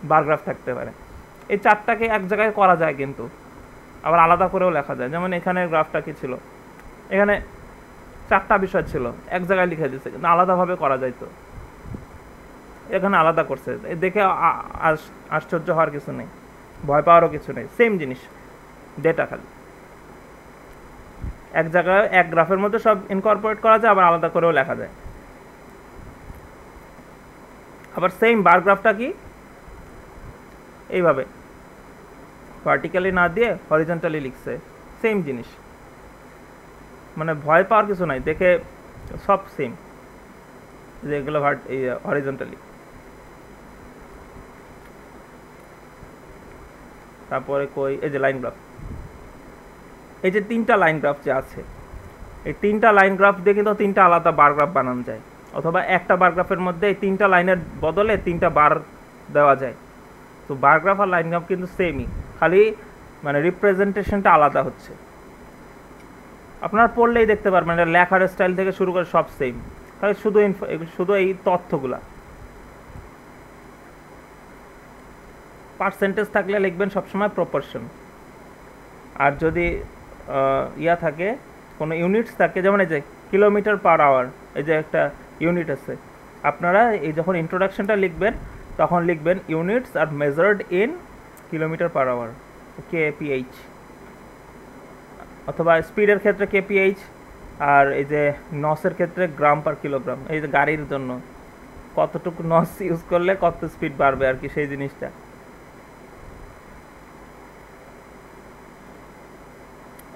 বার গ্রাফ থাকতে পারে। এই চারটাকে এক জায়গায় করা যায়, কিন্তু আবার আলাদা করেও লেখা যায়। যেমন এখানে গ্রাফটা কি ছিল, এখানে 4টা বিষয় ছিল, এক জায়গায় লিখে দিচ্ছে, কিন্তু আলাদাভাবে করা যায়, তো এখানে আলাদা করছে। দেখে আশ্চর্য হওয়ার কিছু নেই, ভয় পাওয়ারও কিছু নেই, সেম জিনিস, ডেটা খালি এক জায়গায় এক গ্রাফের মধ্যে সব ইনকর্পোরেট করা যায়, আবার আলাদা করেও লেখা যায়। আবার সেম বার গ্রাফটা কি এইভাবে ভার্টিক্যালি না দিয়ে হরিজন্টালি লিখছে, সেম জিনিস, মানে ভয় পাওয়ার কিছু নাই, দেখে সব সেম, যে এগুলো হরিজন্টালি। তারপরে কই এই যে লাইন গ্রাফ, এই যে 3টা লাইন গ্রাফ যে আছে, এই 3টা লাইন গ্রাফ দিয়ে কিন্তু 3টা আলাদা বার গ্রাফ বানানো যায়, অথবা একটা বার গ্রাফের মধ্যে এই 3টা লাইনের বদলে 3টা বার দেওয়া যায়। তো বার গ্রাফ আর লাইন গ্রাফ কিন্তু সেমই, খালি মানে রিপ্রেজেন্টেশনটা আলাদা হচ্ছে। আপনারা পড়লেই দেখতে পারবেন, এটা লেখার স্টাইল থেকে শুরু করে সব সেম, তাহলে শুধু এই তথ্যগুলা। পার্সেন্টেজ থাকলে লিখবেন সবসময় প্রপোর্শন, আর যদি থাকে কোনো ইউনিটস থাকে, যেমন এই যে কিলোমিটার পার আওয়ার, এই যে একটা ইউনিট আছে, আপনারা এই যখন ইন্ট্রোডাকশনটা লিখবেন তখন লিখবেন units are measured in kilometre per hour, KPH, অথবা স্পিডের ক্ষেত্রে KPH, আর এই যে নসের ক্ষেত্রে গ্রাম পার কিলোগ্রাম। এই যে গাড়ির জন্য কতটুকু নস ইউজ করলে কত স্পিড বাড়বে আর কি, সেই জিনিসটা।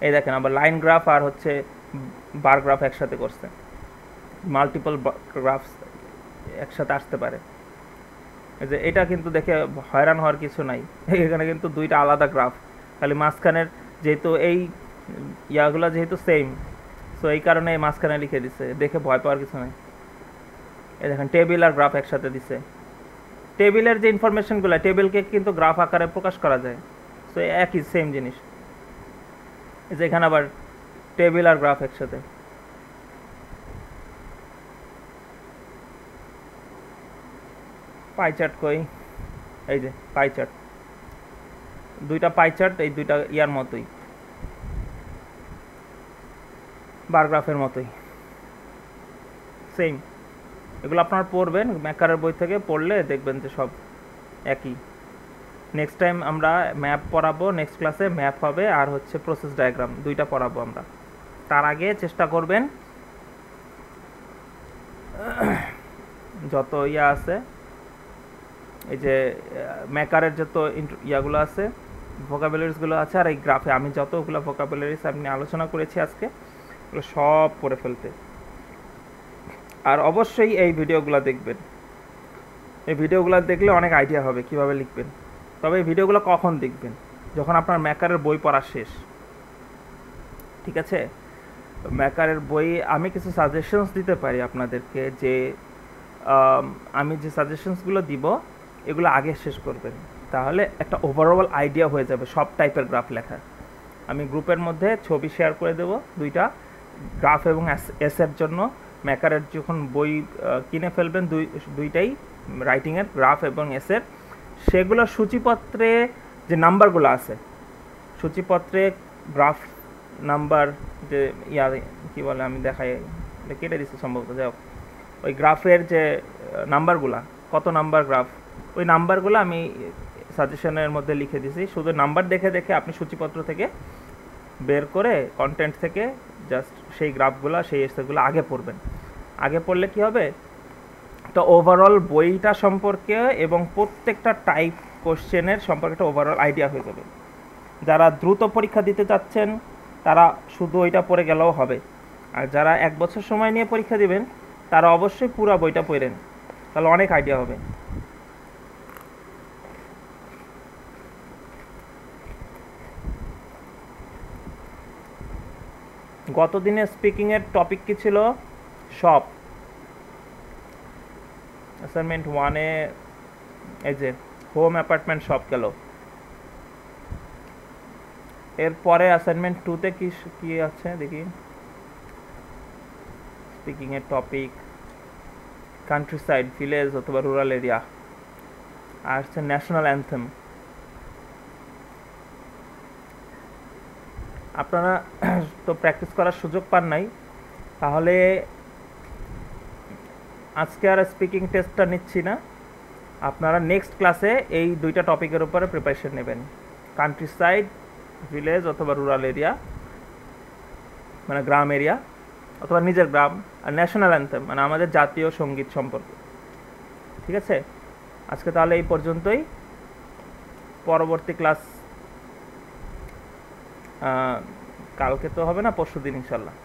এই দেখেন, আবার লাইন গ্রাফ আর হচ্ছে বার গ্রাফ একসাথে করছে, মাল্টিপল গ্রাফস একসাথে আসতে পারে। এই যে এটা কিন্তু দেখে হয়রান হওয়ার কিছু নাই, এখানে কিন্তু 2টা আলাদা গ্রাফ, খালি মাঝখানের যেহেতু এই ইয়াগুলো যেহেতু সেম, সো এই কারণে এই মাঝখানে লিখে দিছে, দেখে ভয় পাওয়ার কিছু নাই। এই দেখেন টেবিল আর গ্রাফ একসাথে দিছে, টেবিলের যে ইনফরমেশনগুলো, টেবিলকে কিন্তু গ্রাফ আকারে প্রকাশ করা যায়, সো একই সেম জিনিস। এই যে এখানে আবার টেবিল আর গ্রাফ একসাথে। পাই চার্ট কই, এই যে পাই চার্ট, 2টা পাই চার্ট, এই 2টা ইয়ার মতোই, বার গ্রাফের মতোই সেম। এগুলো আপনারা পড়বেন ম্যাকারের বই থেকে, পড়লে দেখবেন যে সব একই। নেক্সট টাইম আমরা ম্যাপ পড়াবো, নেক্সট ক্লাসে ম্যাপ হবে আর হচ্ছে প্রসেস ডায়াগ্রাম, 2টা পড়াবো আমরা। তার আগে চেষ্টা করবেন যত আছে, এই যে ম্যাকারের যত ইয়াগুলো আছে, ভোকাবুলারিজগুলো আছে, আর এই গ্রাফে আমি যতগুলো ভোকাবুলারিজ আপনি আলোচনা করেছি আজকে, এগুলো সব পড়ে ফেলতে। আর অবশ্যই এই ভিডিওগুলো দেখবেন, এই ভিডিওগুলো দেখলে অনেক আইডিয়া হবে কিভাবে লিখবেন। তবে এই ভিডিওগুলো কখন দেখবেন? যখন আপনার ম্যাকারের বই পড়া শেষ, ঠিক আছে? ম্যাকারের বই আমি কিছু সাজেশনস দিতে পারি আপনাদেরকে, যে আমি যে সাজেশনসগুলো দিব এগুলো আগে শেষ করবেন, তাহলে একটা ওভারঅল আইডিয়া হয়ে যাবে সব টাইপের গ্রাফ লেখা। আমি গ্রুপের মধ্যে ছবি শেয়ার করে দেব দুইটা, গ্রাফ এবং এসের জন্য। ম্যাকারের যখন বই কিনে ফেলবেন দুইটাই, রাইটিংয়ের গ্রাফ এবং এসের, সেগুলো সূচিপত্রে যে নাম্বারগুলো আছে, সূচিপত্রে গ্রাফ নাম্বার যে কী বলে আমি দেখাই, কেটে দিচ্ছি সম্ভবত, যাই হোক, ওই গ্রাফের যে নাম্বারগুলা, কত নাম্বার গ্রাফ, ওই নাম্বারগুলো আমি সাজেশনের মধ্যে লিখে দিছি। শুধু নাম্বার দেখে দেখে আপনি সূচিপত্র থেকে বের করে কন্টেন্ট থেকে জাস্ট সেই গ্রাফগুলো, সেই এসেগুলো আগে পড়বেন। আগে পড়লে কি হবে, তো ওভারঅল বইটা সম্পর্কে এবং প্রত্যেকটা টাইপ কোশ্চেনের সম্পর্কে একটা ওভারঅল আইডিয়া হয়ে যাবে। যারা দ্রুত পরীক্ষা দিতে চাচ্ছেন তারা শুধু ওইটা পড়ে গেলেও হবে, আর যারা 1 বছর সময় নিয়ে পরীক্ষা দিবেন তারা অবশ্যই পুরো বইটা পড়েন, তাহলে অনেক আইডিয়া হবে। গত দিনে স্পিকিংয়ের টপিক কি ছিল? শপ। অ্যাসাইনমেন্ট 1-এ এই যে হোম অ্যাপার্টমেন্ট শপ গেল। এরপরে অ্যাসাইনমেন্ট 2-তে কি আছে দেখি। স্পিকিংয়ের টপিক কান্ট্রি সাইড, ভিলেজ অথবা রুরাল এরিয়া, আর হচ্ছে ন্যাশনাল অ্যান্থেম। আপনারা তো প্র্যাকটিস করার সুযোগ পান নাই, তাহলে আজকে আর স্পিকিং টেস্টটা নিচ্ছি না। আপনারা নেক্সট ক্লাসে এই দুইটা টপিকের উপরে প্রিপারেশন নেবেন, কান্ট্রি সাইড, ভিলেজ অথবা রুরাল এরিয়া, মানে গ্রাম এরিয়া অথবা নিজের গ্রাম, আর ন্যাশনাল অ্যান্থেম মানে আমাদের জাতীয় সঙ্গীত সম্পর্কে। ঠিক আছে, আজকে তাহলে এই পর্যন্তই। পরবর্তী ক্লাস কালকে তো হবে না, পরশুদিন ইনশাল্লাহ।